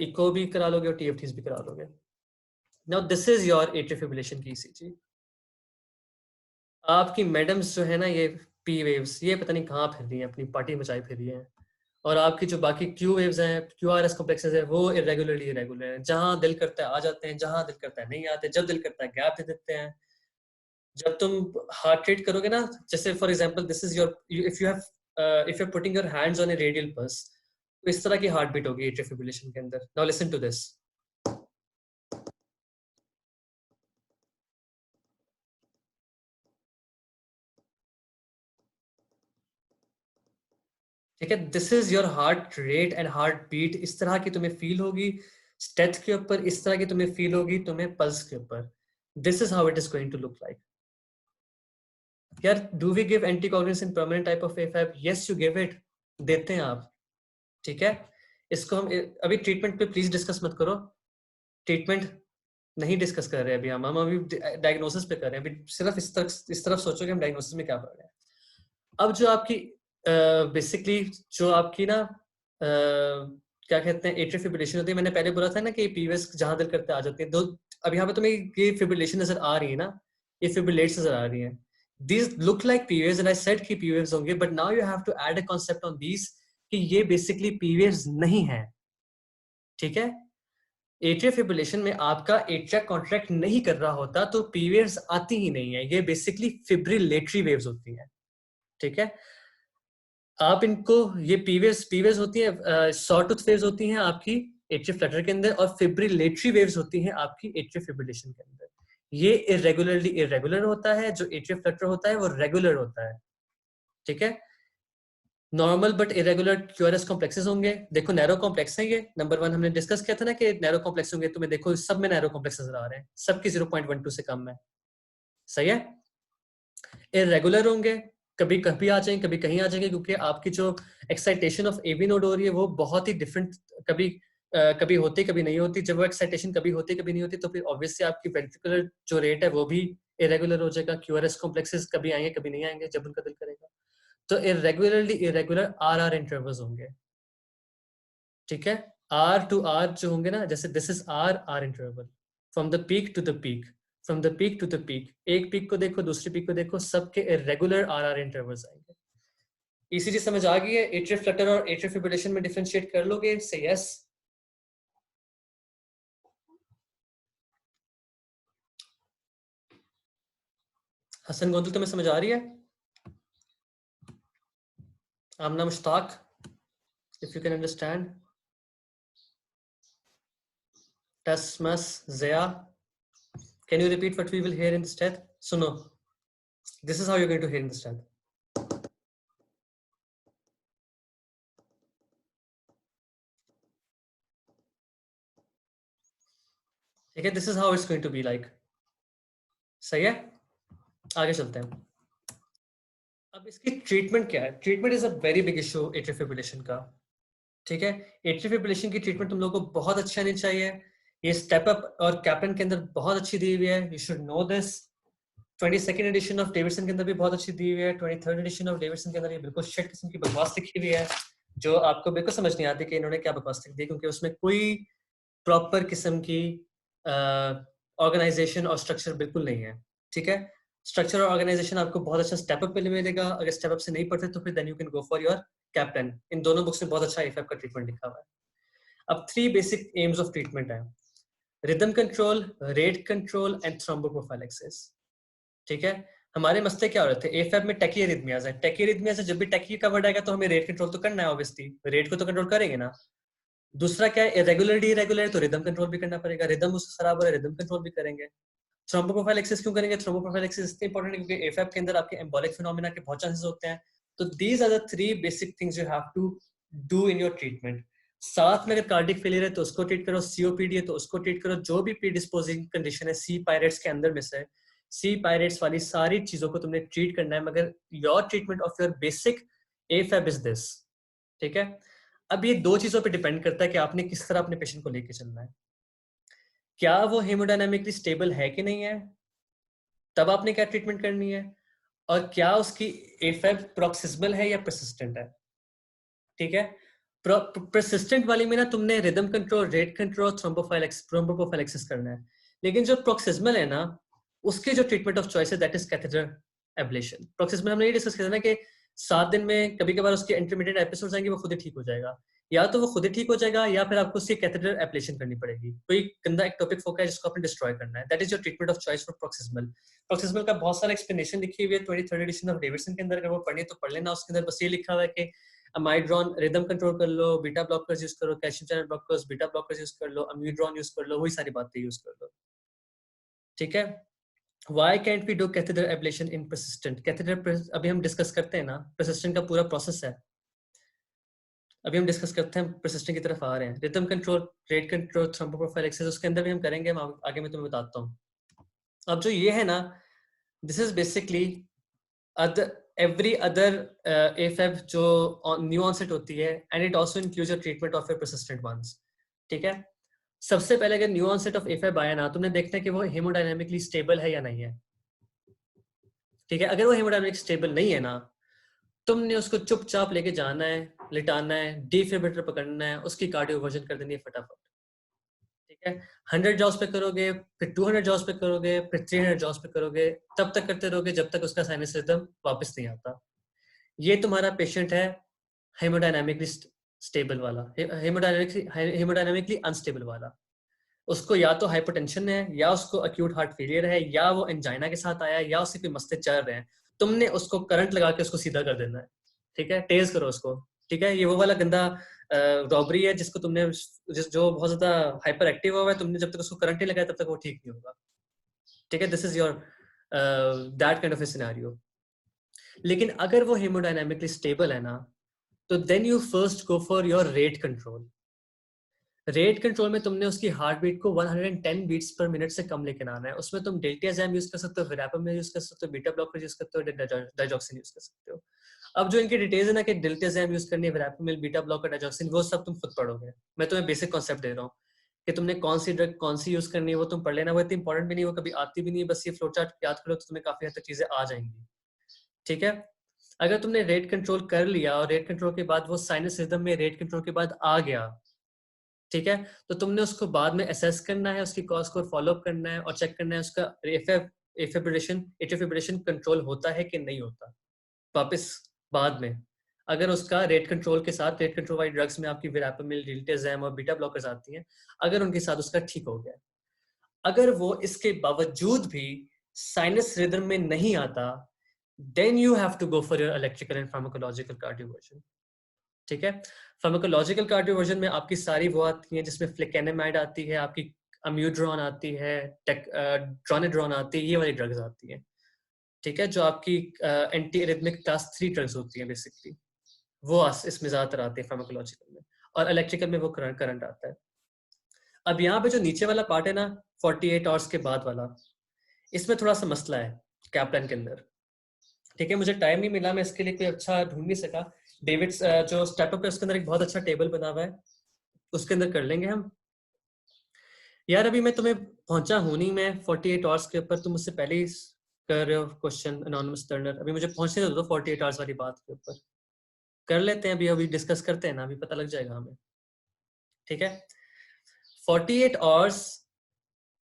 Echo भी करा लोगे और टीएफटीज भी करा लोगे। Now this is your atrial fibrillation की ईसीजी। आपकी मैडम्स जो है ना, ये पी वेव्स, ये पता नहीं कहाँ फिर रही हैं, अपनी पार्टी मचाई फिर रही हैं। और आपकी जो बाकी क्यू वेव्स हैं, क्यू आर एस कॉम्प्लेक्सेस है, वो इरेगुलरली इरेगुलर है, जहां दिल करता है आ जाते हैं, जहां दिल करता है नहीं आते, जब दिल करता है गैप दे देते हैं। जब तुम हार्ट रेट करोगे ना, जैसे for example this is your, if you putting your hands on a radial pulse, तो इस तरह की हार्ट बीट होगी एट्रियल फिब्रिलेशन के अंदर। Now listen to this. ठीक है, this is your heart rate and heart beat, इस तरह की तुम्हें फील होगी स्टेथ के ऊपर, इस तरह की तुम्हें फील होगी तुम्हें पल्स के ऊपर। This is how it is going to look like. यार, do we give anticoagulants in permanent type of AFib? Yes you give it, देते हैं आप। ठीक है, इसको हम अभी ट्रीटमेंट पे प्लीज डिस्कस मत करो, ट्रीटमेंट नहीं डिस्कस कर रहे हैं अभी, हम अभी डायग्नोसिस पे कर रहे हैं अभी। सिर्फ इस तरफ सोचो कि हम डायग्नोसिस में क्या कर रहे हैं। अब जो आपकी बेसिकली जो आपकी ना क्या कहते हैं एट्रियल फिब्रिलेशन होती है, मैंने पहले बोला था ना कि पीवीएस जहां दिल करते आ जाती है, दो अब यहाँ पे तुम्हें ये फिब्रिलेशन नजर आ रही है ना, ये फिब्रिलेट्स नजर आ रही हैं। These look like P waves and I said कि P waves होंगे, but now you have to add a concept on these कि ये basically P waves नहीं है। ठीक है, एट्रियल फिब्रिलेशन में आपका एट्रिया कॉन्ट्रैक्ट नहीं कर रहा होता तो P waves आती ही नहीं है, ये बेसिकली फिब्रिलेटरी वेव्स होती हैं। ठीक है, आप इनको, ये पीवेज होती है, सॉटूथ वेव्स होती हैं आपकी एट्रियल फ्लटर के अंदर, और फिब्रिलेटरी वेव्स होती हैं आपकी एट्रियल फिब्रिलेशन के अंदर। ये इरेगुलरली इरेगुलर होता है, जो एट्रियल फ्लटर होता है वो रेगुलर होता है। ठीक है, normal but irregular QRS complexes होंगे। देखो नैरो कॉम्प्लेक्स है ये, नंबर 1 हमने डिस्कस किया था ना कि नैरो कॉम्प्लेक्स होंगे, तुम्हें देखो सब में नैरो कॉम्प्लेक्स नजर आ रहे हैं, सबकी 0.12 से कम है। सही है, इरेगुलर होंगे, कभी कभी आ जाएंगे कभी कहीं आ जाएंगे, क्योंकि आपकी जो एक्साइटेशन ऑफ एवी नोड हो रही है वो बहुत ही डिफरेंट, कभी कभी होती कभी नहीं होती। जब वो एक्साइटेशन कभी होती कभी नहीं होती तो फिर ऑब्वियसली आपकी वेंट्रिकुलर जो रेट है वो भी इरेगुलर हो जाएगा। क्यूआरएस कॉम्प्लेक्सेस कभी आएंगे कभी नहीं आएंगे जब उनका दिल करेगा। तो irregularly irregular R R intervals होंगे। ठीक है, आर टू आर जो होंगे ना, जैसे this is R R interval, from the peak to the peak, from the peak to the peak, एक पीक को देखो दूसरी पीक को देखो, सबके इरेगुलर आर आर इंटरवल्स आएंगे। ईसीजी समझ आ गई है? एट्रियल फ्लटर और एट्रियल फिब्रिलेशन में डिफरेंशिएट कर लोगे? से यस। हसन गोंदल तुम्हें समझ आ रही है? Amna Mushtaq, if you can understand. Tasmas Zia, can you repeat what we will hear in this chat? सुनो, this is how you're going to hear in this chat. ठीक है, this is how it's going to be like. सही है, आगे चलते हैं। अब इसकी ट्रीटमेंट क्या है? Treatment is a very big issue atrial fibrillation का। ठीक है, एट्रियल फिब्रिलेशन की ट्रीटमेंट तुम लोगों को बहुत अच्छी आनी चाहिए। ये स्टेप अप और कैप्टन के अंदर बहुत अच्छी दी हुई है, you should know this. 22nd edition of Davidson के अंदर भी बहुत अच्छी दी हुई है। 23rd एडिशन ऑफ डेविडसन के अंदर ये बिल्कुल शिट किस्म की बकवास लिखी हुई है, जो आपको बिल्कुल समझ नहीं आती कि इन्होंने क्या बकवास लिख दी, क्योंकि उसमें कोई प्रॉपर किस्म की ऑर्गेनाइजेशन और स्ट्रक्चर बिल्कुल नहीं है। ठीक है, स्ट्रक्चर और ऑर्गेनाइजेशन आपको बहुत अच्छा स्टेप अप पे मिलेगा। अगर स्टेप अप से नहीं पढ़ते तो फिर then you can go for your captain. इन दोनों बुक्स में बहुत अच्छा एफएफ का ट्रीटमेंट लिखा हुआ है। अब 3 बेसिक एम्स ऑफ ट्रीटमेंट है: rhythm control, rate control and thromboprophylaxis. ठीक है, हमारे मसले क्या हो रहे थे? एफएफ में टैकीरिथमियाज है। टैकीरिथमियाज है, जब भी टैकी का वर्ड आएगा तो हमें रेट कंट्रोल तो करना है, ऑब्वियसली रेट को तो कंट्रोल करेंगे ना। दूसरा क्या है? इरेगुलर इरेगुलर, तो रिदम कंट्रोल भी करना पड़ेगा। रिदम उसका खराब हो रहा है, रिदम कंट्रोल भी करेंगे। थ्रोम्बोप्रोफाइलेक्सिस क्यों करेंगे? थ्रोम्बोप्रोफाइलेक्सिस इसलिए इंपॉर्टेंट है क्योंकि एफएफ के अंदर आपके एम्बोलिक फिनोमेना के बहुत चांसेस होते हैं। तो these are the 3 basic things you have to do in your treatment. साथ में अगर कार्डिक फेलियर है तो उसको ट्रीट करो, सीओपीडी है तो उसको ट्रीट करो, जो भी प्रीडिस्पोजिंग कंडीशन है सी पायरेट्स के अंदर में से, सी पायरेट्स वाली सारी चीजों को तुमने ट्रीट करना है। मगर your treatment of your basic FF is this. ठीक है, अब ये 2 चीजों पे डिपेंड करता है कि आपने किस तरह अपने पेशेंट को लेके चलना है। क्या वो हेमोडायनामिकली स्टेबल है कि नहीं है, तब आपने क्या ट्रीटमेंट करनी है, और क्या उसकी एफएफ प्रोक्सिस्मल है या परसिस्टेंट है। ठीक है, परसिस्टेंट वाली में ना तुमने रिदम कंट्रोल, रेट कंट्रोल, थ्रोम्बोप्रोफाइलेक्सिस करना है। लेकिन जो प्रोक्सिस्मल है ना, उसके जो ट्रीटमेंट ऑफ चॉइस है दैट इज कैथेटर एब्लेशन। प्रोक्सिस्मल हमने ये डिस्कस किया था ना कि 7 दिन में कभी कभार उसके इंटरमीडिएट एपिसोड्स आएंगे, वो खुद ही ठीक हो जाएगा। या तो वो खुद ही ठीक हो जाएगा या फिर आपको उसकी कैथेटर एब्लेशन करनी पड़ेगी। कोई गंदा एक टॉपिक फोका है जिसको आपने डिस्ट्रॉय करना है, that is your treatment of choice for paroxysmal. Paroxysmal का बहुत सारा एक्सप्लेनेशन लिखी हुई है 23rd एडिशन ऑफ डेविडसन के अंदर, अगर वो पढ़नी तो पढ़ लेना। उसके अंदर बस ये लिखा हुआ है कि अमाइड्रॉन रिदम कंट्रोल कर लो, बीटा ब्लॉकर्स यूज करो, calcium channel blockers, beta blockers use कर लो, अम्यूड्रॉन यूज कर लो, वही सारी बातें यूज कर लो। ठीक है, why can't we do catheter ablation in persistent catheter? अभी हम डिस्कस करते हैं ना, persistent का पूरा प्रोसेस है, अभी हम डिस्कस करते हैं, persistent की तरफ आ रहे हैं। रिदम कंट्रोल, रेट कंट्रोल, थ्रोम्बोप्रोफाइलेक्सिस उसके अंदर भी हम करेंगे, हम आगे मैं तुम्हें बताता हूँ। अब जो ये है ना, this is basically every other AFib जो न्यू ऑनसेट होती है, and it also includes your treatment of your persistent ones। ठीक है, सबसे पहले अगर न्यू ऑनसेट ऑफ AFib आया ना, तुमने देखना है कि वो हेमोडायनामिकली स्टेबल है या नहीं है। ठीक है, अगर वो हेमोडायनामिक स्टेबल नहीं है ना, तुमने उसको चुपचाप लेके जाना है, लिटाना है, डिफिब्रिलेटर पकड़ना है, उसकी कार्डियोवर्जन कर देनी है फटाफट। ठीक है, 100 जॉस पे करोगे, फिर 200 जॉस पे करोगे, फिर 300 जॉस पे करोगे, तब तक करते रहोगे जब तक उसका साइनस रिदम वापस नहीं आता। ये तुम्हारा पेशेंट है हेमोडायनामिकली स्टेबल वाला, हेमोडायनामिकली अनस्टेबल वाला। उसको या तो हाइपरटेंशन है, या उसको अक्यूट हार्ट फेलियर है, या वो एंजाइना के साथ आया है, या उसके कोई मसले चल रहे हैं। तुमने उसको करंट लगा के उसको सीधा कर देना है। ठीक है, टेज करो उसको। ठीक है, ये वो वाला गंदा रॉबरी है जिसको तुमने जो बहुत ज्यादा हाइपर एक्टिव हुआ है, तुमने जब तक उसको करंट नहीं लगाया तब तक वो ठीक नहीं होगा। ठीक है, this is your that kind of a scenario. लेकिन अगर वो हेमोडायनामिकली स्टेबल है ना, तो then you first go for your rate control. Rate control में तुमने उसकी हार्ट बीट को 110 बीट्स पर मिनट से कम लेके आना है। उसमें तुम डेल्टाजैम यूज कर सकते हो, विरापमिल यूज कर सकते हो, बीटा ब्लॉकर यूज करते हो, डाइजॉक्सिन यूज कर सकते हो। अब जो इनकी डिटेल्स है ना कि डेल्टाजैम यूज करनी है, विरापमिल, बीटा ब्लॉकर, डाइजॉक्सिन, वो सब तुम खुद पढ़ोगे। मैं तुम्हें बेसिक कॉन्सेप्ट दे रहा हूँ कि तुमने कौन सी ड्रग कौन सी यूज करनी है, वो तुम पढ़ लेना। वो इतनी इंपॉर्टेंट भी नहीं, वो कभी आती भी नहीं है, बस ये फ्लो चार्ट याद करो तो तुम्हें काफी हद तक चीजें आ जाएंगी। ठीक है, अगर तुमने रेट कंट्रोल कर लिया और रेट कंट्रोल के बाद वो साइनस रिदम में रेट कंट्रोल के बाद आ गया, ठीक है, तो तुमने उसको बाद में असेस करना है, उसकी कॉज को फॉलो अप करना है और चेक करना है उसका एफिब्रिलेशन कंट्रोल होता है कि नहीं होता। वापस बाद में अगर उसका रेट कंट्रोल के साथ, रेट कंट्रोल वाली ड्रग्स में आपकी विरापमिल, डिल्टाजैम और बीटा ब्लॉकर्स आती हैं, अगर उनके साथ उसका ठीक हो गया, अगर वो इसके बावजूद भी साइनस रिदम में नहीं आता, then you have to go for your electrical and pharmacological cardioversion. ठीक है, फार्माकोलॉजिकल कार्डियोवर्जन में आपकी सारी वो आती है जिसमें फ्लेकेनेमाइड आती है, आपकी अम्यूड्रॉन आती है, ट्रोनिड्रॉन आती है, ये वाली ड्रग्स आती है। ठीक है, जो आपकी एंटी एरिथमिक क्लास 3 ड्रग्स होती है बेसिकली, वो इसमें ज्यादातर आती है फार्माकोलॉजिकल में, और इलेक्ट्रिकल में वो करंट आता है। अब यहाँ पे जो नीचे वाला पार्ट है ना, 48 आवर्स के बाद वाला, इसमें थोड़ा सा मसला है कैप्टन के अंदर, ठीक है। मुझे टाइम नहीं मिला, मैं इसके लिए कोई अच्छा ढूंढ नहीं सका। डेविड जो स्टेप अप है उसके अंदर एक बहुत अच्छा टेबल बना हुआ है, उसके अंदर कर लेंगे हम। यार अभी मैं तुम्हें पहुंचा हूं नहीं, मैं 48 आवर्स के ऊपर, तुम मुझसे पहले ही कर रहे हो क्वेश्चन अनोनिमस टर्नर। अभी मुझे पहुंचने दो 48 आवर्स वाली बात के ऊपर, कर लेते हैं अभी, अभी डिस्कस करते हैं ना, अभी पता लग जाएगा हमें, ठीक है। 48 आवर्स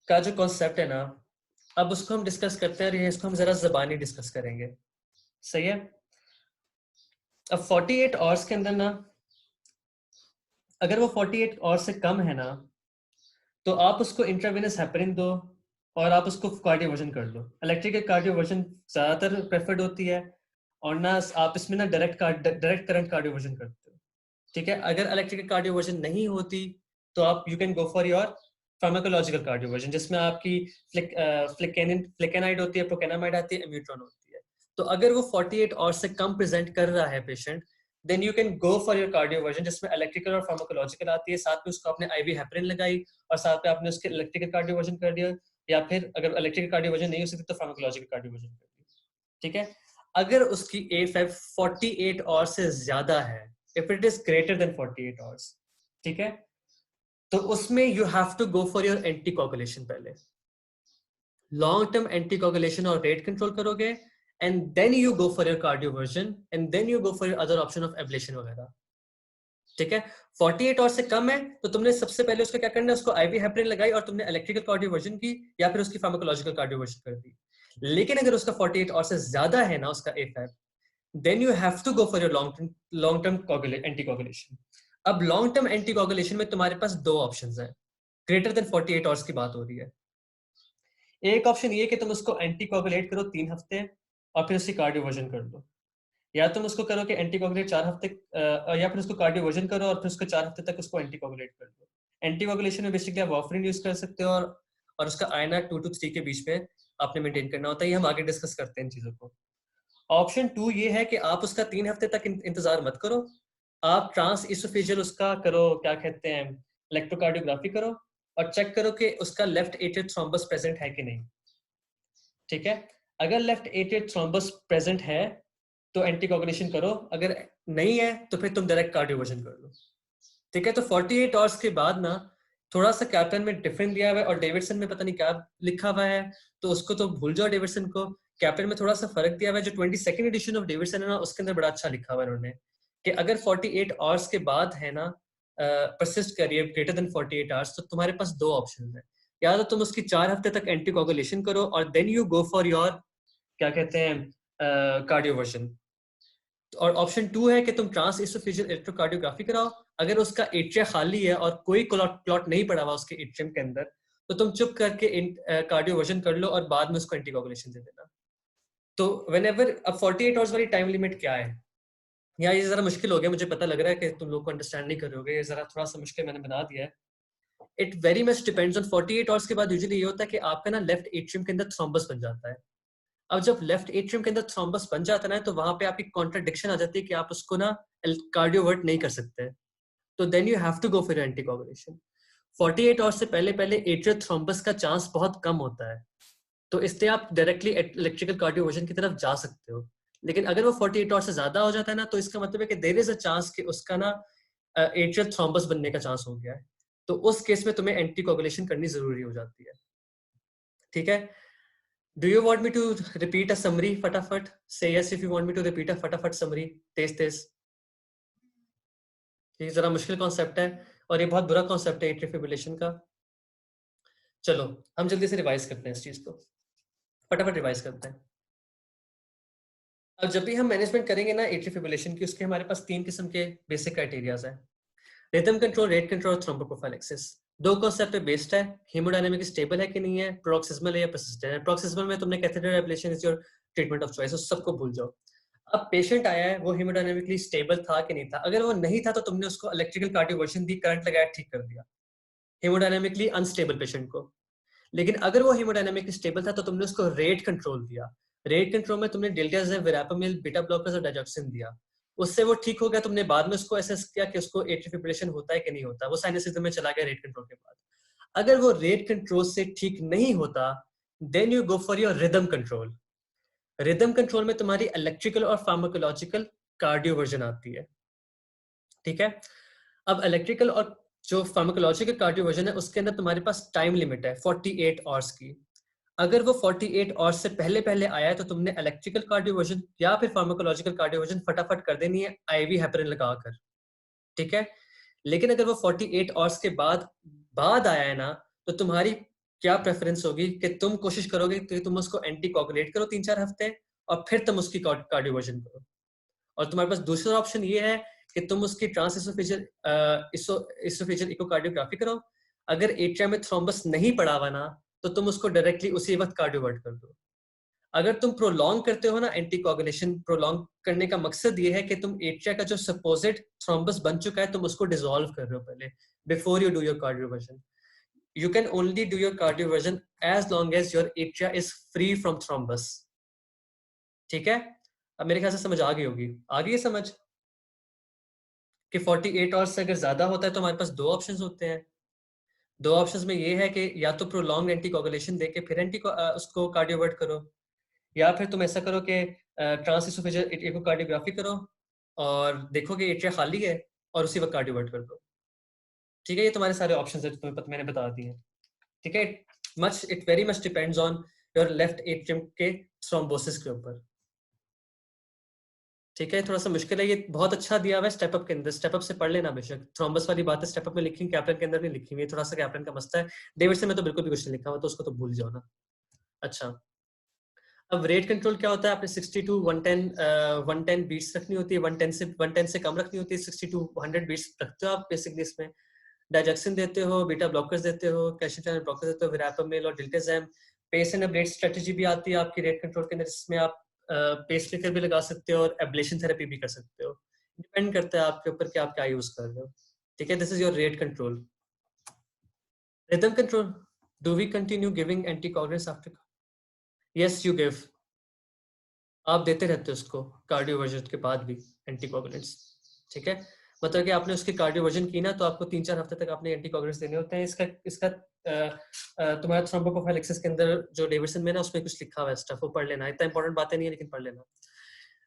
का जो कॉन्सेप्ट है ना, अब उसको हम डिस्कस करते हैं, इसको हम जरा ज़बानी डिस्कस करेंगे, सही है। अब 48 आवर्स के अंदर ना, अगर वो 48 आवर्स से कम है ना, तो आप उसको इंट्रावेनस हेपरिन दो और आप उसको कार्डियोवर्जन कर लो। इलेक्ट्रिकल कार्डियोवर्जन ज्यादातर प्रेफर्ड होती है, और ना आप इसमें ना डायरेक्ट करंट कार्डियोवर्जन करते हो, ठीक है। अगर इलेक्ट्रिकल कार्डियोवर्जन नहीं होती तो आप you can go for your pharmacological cardioversion, जिसमें आपकी फ्लिकेनाइड होती है, प्रोकेनामाइड आती है, इम्यूट्रॉन होती है। तो अगर वो 48 आवर्स से कम प्रेजेंट कर रहा है patient, then you can go for your cardioversion, जिसमें इलेक्ट्रिकल और फार्माकोलॉजिकल आती है, साथ में उसको आपने आईवी हेपरिन लगाई और साथ में आपने उसके इलेक्ट्रिकल कार्डियोवर्जन कर दिया, या फिर अगर इलेक्ट्रिकल कार्डियोवर्जन नहीं हो सकती तो फार्माकोलॉजिकल कार्डियोवर्जन कर दिया, ठीक है। अगर उसकी A5 48 आवर्स से ज्यादा है, if it is greater than 48 hours, ठीक है, तो उसमें you have to go for your anti coagulation. पहले लॉन्ग टर्म एंटी कोगुलेशन और रेट कंट्रोल करोगे, and then you go for your cardioversion, and then you go for your other option of ablation वगैरह, ठीक है। 48 hours से कम है तो तुमने सबसे पहले उसका क्या करना है, उसको आईवी हेपरिन लगाई और तुमने इलेक्ट्रिकल कार्डियोवर्जन की या फिर उसकी फार्माकोलॉजिकल कार्डियोवर्जन कर दी। लेकिन अगर उसका 48 आवर्स से ज्यादा है ना उसका A5, then you have to go for your long term anticoagulation. अब लॉन्ग टर्म एंटीकोगुलेशन में तुम्हारे पास दो ऑप्शंस हैं, ग्रेटर देन 48 आवर्स की बात हो रही है। एक ऑप्शन ये कि तुम उसको एंटीकोगुलेट करो 3 हफ्ते और फिर उसकी कार्डियोवर्जन कर दो, या तुम उसको करो कि एंटीकोगुलेट 4 हफ्ते या फिर उसको कार्डियोवर्जन करो और फिर उसको 4 हफ्ते तक उसको एंटीकोगुलेट कर दो। एंटीकोगुलेशन में बेसिकली आप वार्फरिन यूज कर सकते हो, और उसका INR 2 to 3 के बीच में आपने मेंटेन करना होता है। ये हम आगे डिस्कस करते हैं इन चीजों को। ऑप्शन 2 ये है कि आप उसका 3 हफ्ते तक इंतजार मत करो, आप ट्रांस इसोफेजियल उसका करो, क्या कहते हैं, इलेक्ट्रोकार्डियोग्राफी करो और चेक करो कि उसका लेफ्ट एट्रियल थ्रोम्बस प्रेजेंट है कि नहीं, ठीक है। अगर लेफ्ट एट्रियल थ्रोम्बस प्रेजेंट है तो एंटीकोगुलेशन करो, अगर नहीं है तो फिर तुम डायरेक्ट कार्डियोवर्जन कर लो, ठीक है। तो 48 आवर्स के बाद ना थोड़ा सा कैप्टन में डिफरेंट दिया हुआ है और डेविडसन में पता नहीं क्या लिखा हुआ है, तो उसको तो भूल जाओ डेविडसन को। कैप्टन में थोड़ा सा फर्क दिया हुआ है, जो 22nd एडिशन ऑफ डेविडसन है ना, उसके अंदर बड़ा अच्छा लिखा हुआ है उन्होंने कि अगर 48 आवर्स के बाद है ना परसिस्ट करिए ग्रेटर देन 48 आवर्स, तो तुम्हारे पास दो ऑप्शन है, या तो तुम उसकी 4 हफ्ते तक एंटीकोगुलेशन करो और then you go for your क्या कहते हैं कार्डियोवर्जन, और ऑप्शन 2 है कि तुम ट्रांस इसोफेजियल इलेक्ट्रोकार्डियोग्राफी कराओ। अगर उसका एट्रिया खाली है और कोई क्लॉट नहीं पड़ा हुआ उसके एट्रियम के अंदर, तो तुम चुप करके कार्डियोवर्जन कर लो और बाद में उसको एंटीकोगुलेशन दे देना। तो व्हेनेवर, अब 48 आवर्स वाली टाइम लिमिट क्या है, या ये जरा मुश्किल हो गया, मुझे पता लग रहा है कि तुम लोग को अंडरस्टैंड नहीं करोगे, ये जरा थोड़ा सा मुश्किल मैंने बना दिया है। It very much depends on 48 hours के बाद यूजुअली ये होता है कि आपका ना लेफ्ट एट्रियम के अंदर थ्रोम्बस बन जाता है। अब जब लेफ्ट एट्रियम के अंदर थ्रोम्बस बन जाता है ना, तो वहां पे आपकी कॉन्ट्रडिक्शन आ जाती है कि आप उसको ना कार्डियोवर्ट नहीं कर सकते, तो then you have to go for anticoagulation. 48 hours से पहले पहले एट्रियल थ्रोम्बस का चांस बहुत कम होता है, तो इसलिए आप डायरेक्टली इलेक्ट्रिकल कार्डियोवर्जन की तरफ जा सकते हो। लेकिन अगर वो 48 आवर्स से ज्यादा हो जाता है ना, तो इसका मतलब है कि देयर इज अ चांस कि उसका ना एट्रियल थ्रोम्बस बनने का चांस हो गया है, तो उस केस में तुम्हें एंटीकोगुलेशन करनी जरूरी हो जाती है, ठीक है। Do you want me to repeat a summary फटाफट? Say yes if you want me to repeat a फटाफट summary तेज तेज। ये जरा मुश्किल कॉन्सेप्ट है और ये बहुत बुरा कॉन्सेप्ट है एट्रियल फिब्रिलेशन का। चलो हम जल्दी से रिवाइज करते हैं इस चीज को, फटाफट रिवाइज करते हैं। अब जब भी हम मैनेजमेंट करेंगे ना एट्रियल फिब्रिलेशन की, उसके हमारे पास 3 किस्म के बेसिक क्राइटेरियाज हैं, रिदम कंट्रोल, रेट कंट्रोल और थ्रोम्बोप्रोफाइलेक्सिस। दो कॉन्सेप्ट पे बेस्ड है, हेमोडायनामिक स्टेबल है कि नहीं है, प्रोक्सिस्मल है या परसिस्टेंट है। प्रोक्सिस्मल में तुमने catheter ablation is your treatment of choice, उस सबको भूल जाओ। अब पेशेंट आया है, वो हेमोडायनामिकली स्टेबल था कि नहीं था, अगर वो नहीं था तो तुमने उसको इलेक्ट्रिकल कार्डियोवर्शन दी, करंट लगाया, ठीक कर दिया हेमोडायनामिकली अनस्टेबल पेशेंट को। लेकिन अगर वो हेमोडायनामिकली स्टेबल था तो तुमने उसको रेट कंट्रोल दिया, रेट कंट्रोल में तुमने डिल्टाज़ेब, वेरापामिल, बीटा ब्लॉकर्स और डाइजॉक्सिन दिया, उससे वो ठीक हो गया। तुमने बाद में उसको असेस किया कि उसको एट्रियल फिब्रिलेशन होता है कि नहीं होता, वो साइनोसिस में चला गया रेट कंट्रोल के बाद। अगर वो रेट कंट्रोल से ठीक नहीं होता, then you go for your rhythm control. Rhythm control में तुम्हारी इलेक्ट्रिकल और फार्माकोलॉजिकल कार्डियोवर्जन आती है, ठीक है। अब इलेक्ट्रिकल और जो फार्माकोलॉजिकल कार्डियोवर्जन है उसके अंदर तुम्हारे पास टाइम लिमिट है 48 आवर्स की। अगर वो 48 आवर्स से पहले पहले आया है तो तुमने इलेक्ट्रिकल कार्डियोवर्जन या फिर फार्माकोलॉजिकल कार्डियोवर्जन फटाफट कर देनी है आईवी हेपरिन लगाकर, ठीक है। लेकिन अगर वो 48 आवर्स के बाद बाद आया है ना, तो तुम्हारी क्या प्रेफरेंस होगी कि तुम कोशिश करोगे कि तुम उसको एंटी कोगुलेट करो 3-4 हफ्ते और फिर तुम उसकी कार्डियोवर्जन करो। और तुम्हारे पास दूसरा ऑप्शन ये है कि तुम उसकी ट्रांसइसोफेजियल इकोकार्डियोग्राफी करो। अगर एट्रिया में थ्रोम्बस नहीं पड़ा हुआ ना, तो तुम उसको डायरेक्टली उसी वक्त कार्डियोवर्ट कर दो। अगर तुम प्रोलॉन्ग करते हो ना, एंटीकोगुलेशन प्रोलॉन्ग करने का मकसद ये है कि तुम एट्रिया का जो सपोजिट थ्रोम्बस बन चुका है तुम उसको डिसॉल्व कर रहे हो पहले, before you do your cardioversion. You can only do your cardioversion as long as your atria is free from thrombus, ठीक है। अब मेरे ख्याल से समझ आ गई होगी, आ गई है समझ कि 48 आवर्स से अगर ज्यादा होता है तो हमारे पास दो ऑप्शंस होते हैं। दो ऑप्शंस में ये है कि या तो प्रोलॉन्ग एंटीकोगुलेशन देके फिर उसको कार्डियोवर्ट करो, या फिर तुम ऐसा करो कि ट्रांसइसोफेजियल इकोकार्डियोग्राफी करो और देखो कि एट्रिया खाली है और उसी वक्त कार्डियोवर्ट कर दो, ठीक है। ये तुम्हारे सारे ऑप्शंस है तुम्हें मैंने बता दिए, ठीक है। It very much depends on your left atrium के थ्रोम्बोसिस के ऊपर, ठीक है। थोड़ा सा मुश्किल है, ये बहुत अच्छा दिया हुआ है स्टेप अप के अंदर, स्टेप अप से पढ़ लेना बेशक। थ्रोम्बस वाली बात है स्टेप अप में लिखी, कैप्टन के अंदर नहीं लिखी हुई, थोड़ा सा कैप्टन का मसला है। डेविडसन में तो बिल्कुल भी कुछ नहीं लिखा हुआ, तो उसको तो भूल जाओ ना। अच्छा, अब रेट कंट्रोल क्या होता है? आपने 60 टू 110 बीट्स रखनी होती है, 110 से कम रखनी होती है, 60 टू 100 बीट्स रखते हो आप बेसिकली। इसमें डाइजेक्शन देते हो, बीटा ब्लॉकर्स देते हो, कैल्शियम चैनल ब्लॉकर्स देते हो, विरापामिल और डिल्टाज़ैम। पेस एंड अब्लेट स्ट्रेटजी भी आती है आपकी रेट कंट्रोल के अंदर, जिसमें आप पेस मेकर भी लगा सकते हो और एब्लेशन थेरेपी भी कर सकते हो। डिपेंड करता है आपके ऊपर कि आप क्या यूज कर रहे हो, ठीक है। This is your rate control. Rhythm control, do we continue giving anticoagulants after? Yes you give, आप देते रहते हो उसको कार्डियोवर्जन के बाद भी एंटीकोगुलेंट्स, ठीक है। मतलब कि आपने उसकी कार्डियोवर्जन की ना, तो आपको 3-4 हफ्ते तक आपने एंटीकोगुलेंट्स देने होते हैं। इसका इसका तुम्हारा थ्रोम्बोप्रोफाइलेक्सिस के अंदर जो डेविडसन में ना, उसमें कुछ लिखा हुआ है स्टफ, वो पढ़ लेना। इतना इंपॉर्टेंट बातें नहीं है लेकिन पढ़ लेना।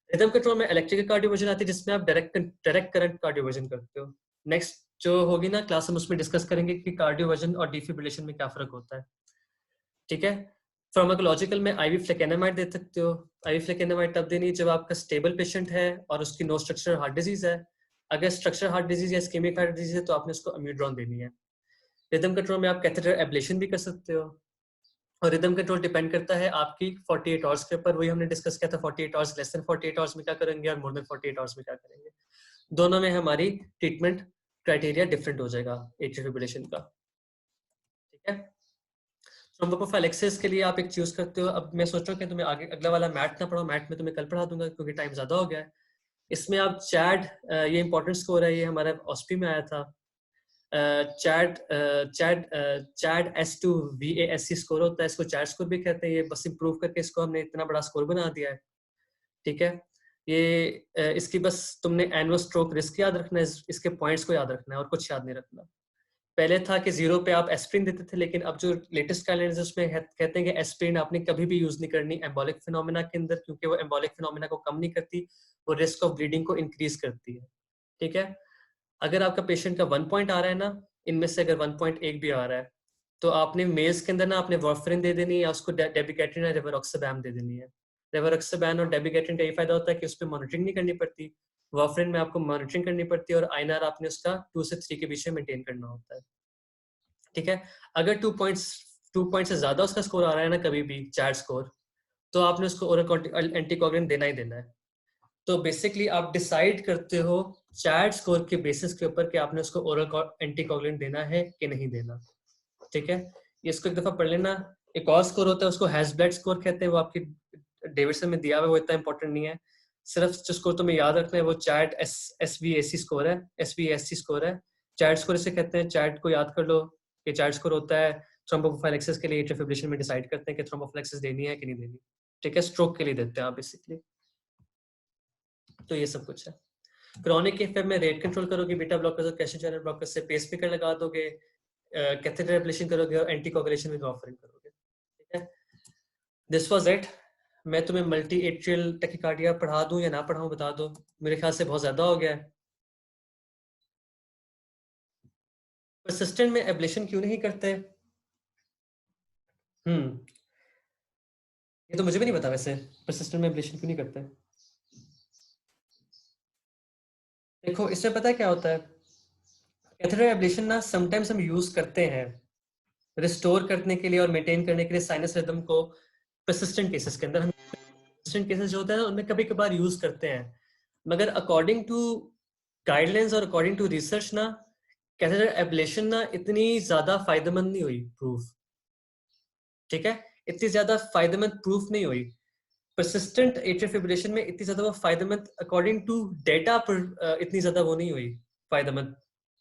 रिदम कंट्रोल में इलेक्ट्रिकल कार्डियोवर्जन आती है, जिसमें आप डायरेक्ट करंट कार्डियोवर्जन करते हो। नेक्स्ट जो होगी ना क्लास, हम उसमें डिस्कस करेंगे कि कार्डियोवर्जन और डिफिब्रिलेशन में क्या फर्क होता है, ठीक है। फार्माकोलॉजिकल में आईवी फ्लेकेनामाइड दे सकते हो। आईवी फ्लेकेनामाइड तब देनी जब आपका स्टेबल पेशेंट है और उसकी नो स्ट्रक्चरल हार्ट डिजीज है। अगर स्ट्रक्चरल हार्ट डिजीज या इस्केमिक हार्ट डिजीज है तो आपने उसको अम्यूड्रॉन देनी है। रिदम कंट्रोल में आप कैथेटर एब्लेशन भी कर सकते हो। और रिदम कंट्रोल डिपेंड करता है आपकी 48 आवर्स के ऊपर। वही हमने डिस्कस किया था, 48 आवर्स, लेस देन 48 आवर्स में क्या करेंगे और मोर देन 48 आवर्स में क्या करेंगे। दोनों में हमारी ट्रीटमेंट क्राइटेरिया डिफरेंट हो जाएगा एट्रियल फिब्रिलेशन का, ठीक है। थ्रोम्बोप्रोफाइलेक्सिस के लिए आप एक चूज करते हो। अब मैं सोच रहा हूँ कि तुम्हें आगे अगला वाला मैट ना पढ़ो, मैट में तुम्हें कल पढ़ा दूंगा क्योंकि टाइम ज्यादा हो गया है। इसमें आप चैड, ये इंपॉर्टेंट स्कोर है, ये हमारा ऑस्पी में आया था। Chad Chad Chad S2VASC score होता है, इसको चैड स्कोर भी कहते हैं। ये बस इंप्रूव करके इसको हमने इतना बड़ा स्कोर बना दिया है, ठीक है। ये इसकी बस तुमने एनुअल स्ट्रोक रिस्क याद रखना है, इसके पॉइंट्स को याद रखना है और कुछ याद नहीं रखना। पहले था कि 0 पे आप एस्प्रिन देते थे, लेकिन अब जो लेटेस्ट गाइडलाइंस है उसमें कहते हैं कि एस्प्रिन आपने कभी भी यूज नहीं करनी एम्बोलिक फिनोमेना के अंदर, क्योंकि वो एम्बोलिक फिनोमेना को कम नहीं करती, वो रिस्क ऑफ ब्लीडिंग को इंक्रीज करती है, ठीक है। अगर आपका पेशेंट का 1 पॉइंट आ रहा है ना, इनमें से अगर 1.1 भी आ रहा है, तो आपने मेल्स के अंदर ना आपने वार्फरिन दे देनी है या उसको डेबिगेट्रिन या रिवारोक्साबैम दे देनी है। रिवारोक्साबैम और डेबिगेट्रिन का ये फायदा होता है कि उस पर मॉनिटरिंग नहीं करनी पड़ती। वार्फरिन में आपको मॉनिटरिंग करनी पड़ती है और आईएनआर आपने उसका 2 से 3 के बीच में मेंटेन करना होता है, ठीक है। अगर 2 पॉइंट से ज्यादा उसका स्कोर आ रहा है ना कभी भी चैट स्कोर, तो आपने उसको ओरल एंटीकोगुलेंट देना ही देना है। तो बेसिकली आप डिसाइड करते हो चैट स्कोर के बेसिस के ऊपर कि आपने उसको ओरल एंटीकोगुलेंट देना है कि नहीं देना, ठीक है। इसको एक दफा पढ़ लेना। एक और स्कोर होता है, उसको हैज़ब्लड स्कोर कहते हैं, वो आपकी डेविडसन में दिया हुआ है, वो इतना इंपॉर्टेंट नहीं है। सिर्फ जो स्कोर तुम्हें याद रखना है वो चैट SVAC स्कोर है, SVAC स्कोर है। चैट स्कोर इसे कहते हैं, चैट को याद कर लो। ये चैट स्कोर होता है थ्रोम्बोप्रोफाइलेक्सिस के लिए, एट्रियल फिब्रिलेशन में डिसाइड करते हैं कि थ्रोम्बोप्रोफाइलेक्सिस देनी है कि नहीं देनी, ठीक है। स्ट्रोक के लिए देते हैं आप बेसिकली। तो ये सब कुछ है। क्रॉनिक एफएम में रेट कंट्रोल करोगे, बीटा ब्लॉकर्स और कैल्शियम चैनल ब्लॉकर्स से पेसमेकर लगा दोगे, कैथेटर एब्लेशन करोगे और एंटीकोगुलेशन विद वार्फरिन करोगे, ठीक है। This was it. मैं तुम्हें मल्टी एट्रियल टैकिकार्डिया पढ़ा दूं या ना पढ़ाऊं, बता दो। मेरे ख्याल से बहुत ज्यादा हो गया है। परसिस्टेंट में एब्लेशन क्यों नहीं करते? हम्म, ये तो मुझे भी नहीं पता वैसे, परसिस्टेंट में एब्लेशन क्यों नहीं करते। देखो इसमें पता है क्या होता है, कैथेटर एब्लेशन ना समटाइम्स हम यूज करते हैं रिस्टोर करने के लिए और मेंटेन करने के लिए साइनस रिदम को। परसिस्टेंट केसेस के अंदर हम परसिस्टेंट केसेस जो होते हैं ना उनमें कभी कभार यूज करते हैं, मगर अकॉर्डिंग टू गाइडलाइंस और अकॉर्डिंग टू रिसर्च ना कैथेटर एब्लेशन ना इतनी ज्यादा फायदेमंद नहीं हुई प्रूफ। ठीक है, इतनी ज्यादा फायदेमंद प्रूफ नहीं हुई। परसिस्टेंट एट्रियल फिब्रिलेशन में इतनी ज्यादा वो फायदेमंद अकॉर्डिंग टू डेटा पर इतनी ज्यादा वो नहीं हुई फायदेमंद,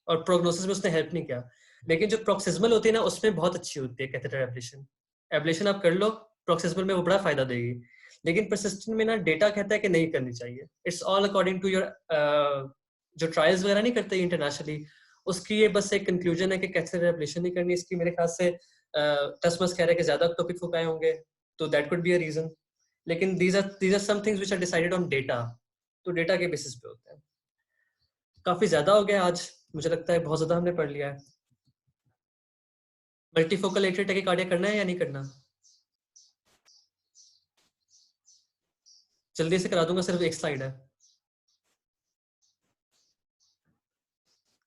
और प्रोग्नोसिस में उसने हेल्प नहीं किया। लेकिन जो प्रोक्सिस्मल होती है ना उसमें बहुत अच्छी होती है कैथेटर एब्लेशन। एब्लेशन आप कर लो प्रोक्सिस्मल में, वो बड़ा फायदा देगी। लेकिन परसिस्टेंट में ना डेटा कहता है कि नहीं करनी चाहिए। It's all according to your जो ट्रायल्स वगैरह नहीं करते इंटरनेशनली, उसकी ये बस एक कंक्लूजन है कि कैथेटर एब्लेशन नहीं करनी। इसकी मेरे ख्याल से टसमस कह रहे हैं कि ज्यादा टॉपिक फुकाए होंगे, तो that could be a reason. लेकिन these are some things which are decided on data, तो डेटा के बेसिस पे होते हैं। काफी ज्यादा हो गया आज, मुझे लगता है बहुत ज्यादा हमने पढ़ लिया है। मल्टीफोकल एट्रियल टैकिकार्डिया करना है या नहीं करना? जल्दी से करा दूंगा, सिर्फ एक स्लाइड है,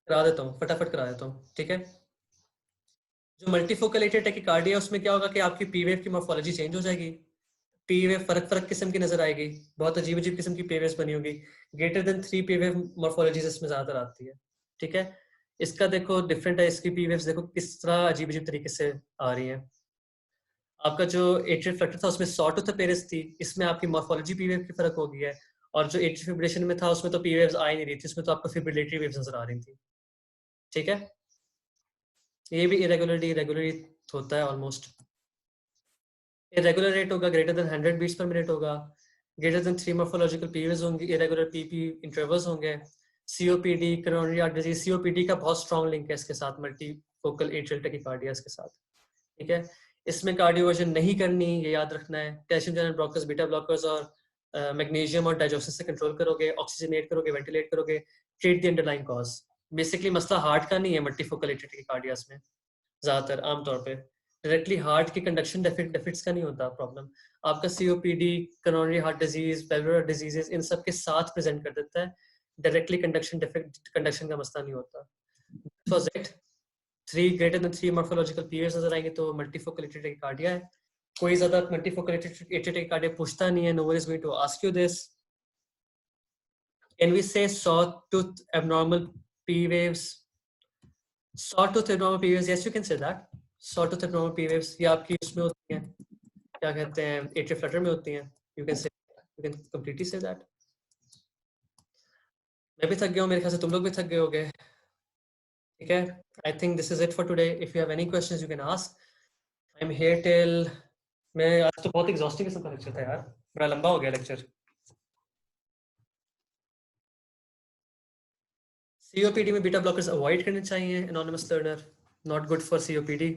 करा देता हूँ, फटाफट करा देता हूँ। ठीक है, जो मल्टीफोकल एट्रियल टैकिकार्डिया है उसमें क्या होगा कि आपकी पी वेव की मॉर्फोलॉजी चेंज हो जाएगी। पी वेव फर्क फर्क किस्म की नजर आएगी, बहुत अजीब अजीब किस्म की पी वेव्स बनी होगी। Greater than 3 P wave morphologies इसमें ज्यादातर आती है। ठीक है, इसका देखो डिफरेंट है, इसकी पी वेव्स देखो किस तरह अजीब अजीब तरीके से आ रही है। आपका जो एट्रियल फ्लटर था उसमें सॉ टूथ अपेयरेंस थी, इसमें आपकी मॉर्फोलॉजी पी वेव की फर्क हो गई है। और जो एट्रियल फिब्रिलेशन में था उसमें तो पी वेव्स आ ही नहीं रही थी, उसमें तो आपको फिब्रिलेटरी वेव्स नजर आ रही थी। ठीक है, ये भी इरेगुलरली इरेगुलरली होता है ऑलमोस्ट। इरेगुलर रेट होगा, greater than 100 beats per minute होगा, ग्रेटर देन 3 मॉर्फोलॉजिकल पीरियड्स होंगे, इरेगुलर पीपी इंटरवल्स होंगे। COPD, coronary artery disease, COPD का बहुत स्ट्रॉन्ग लिंक है इसके साथ, मल्टीफोकल एट्रियल टैकिकार्डिया के साथ। ठीक है, इसमें कार्डियोवर्जन नहीं करनी, ये याद रखना है। Calcium channel blockers, beta blockers और मैग्नीशियम और डाइजोसिस से कंट्रोल करोगे, ऑक्सीजनेट करोगे, वेंटिलेट करोगे, treat the underlying cause. Basically मसला हार्ट का नहीं है मल्टीफोकल एट्रियल टैकिकार्डियास में, ज्यादातर आमतौर पे डायरेक्टली हार्ट की कंडक्शन डेफिट्स का नहीं होता प्रॉब्लम। आपका COPD, coronary heart disease, valvular diseases, इन सब के साथ प्रेजेंट कर देता है, डायरेक्टली कंडक्शन डेफिट कंडक्शन का मसला नहीं होता। So it 3 greater than 3 morphological periods नजर आएंगे तो मल्टीफोकल एट्रियल टैकिकार्डिया है। कोई ज्यादा मल्टीफोकल एट्रियल टैकिकार्डिया पूछता नहीं है, no one is going to ask you this. Can we say saw tooth abnormal P waves? Saw tooth abnormal P waves, yes you can say that. Saw tooth abnormal P waves ये आपकी उसमें होती हैं, क्या कहते हैं, atrial flutter में होती हैं। यू कैन से, you can completely say that. मैं भी थक गया हूँ, मेरे ख्याल से तुम लोग भी थक गए होगे। ठीक है, I think this is it for today. If you have any questions you can ask. I am here till. मैं आज तो बहुत एग्जॉस्टिंग किस्म का लेक्चर था यार, बड़ा लंबा हो गया लेक्चर। सीओपीडी में बीटा ब्लॉकर्स अवॉइड करने चाहिए, anonymous learner not good for COPD.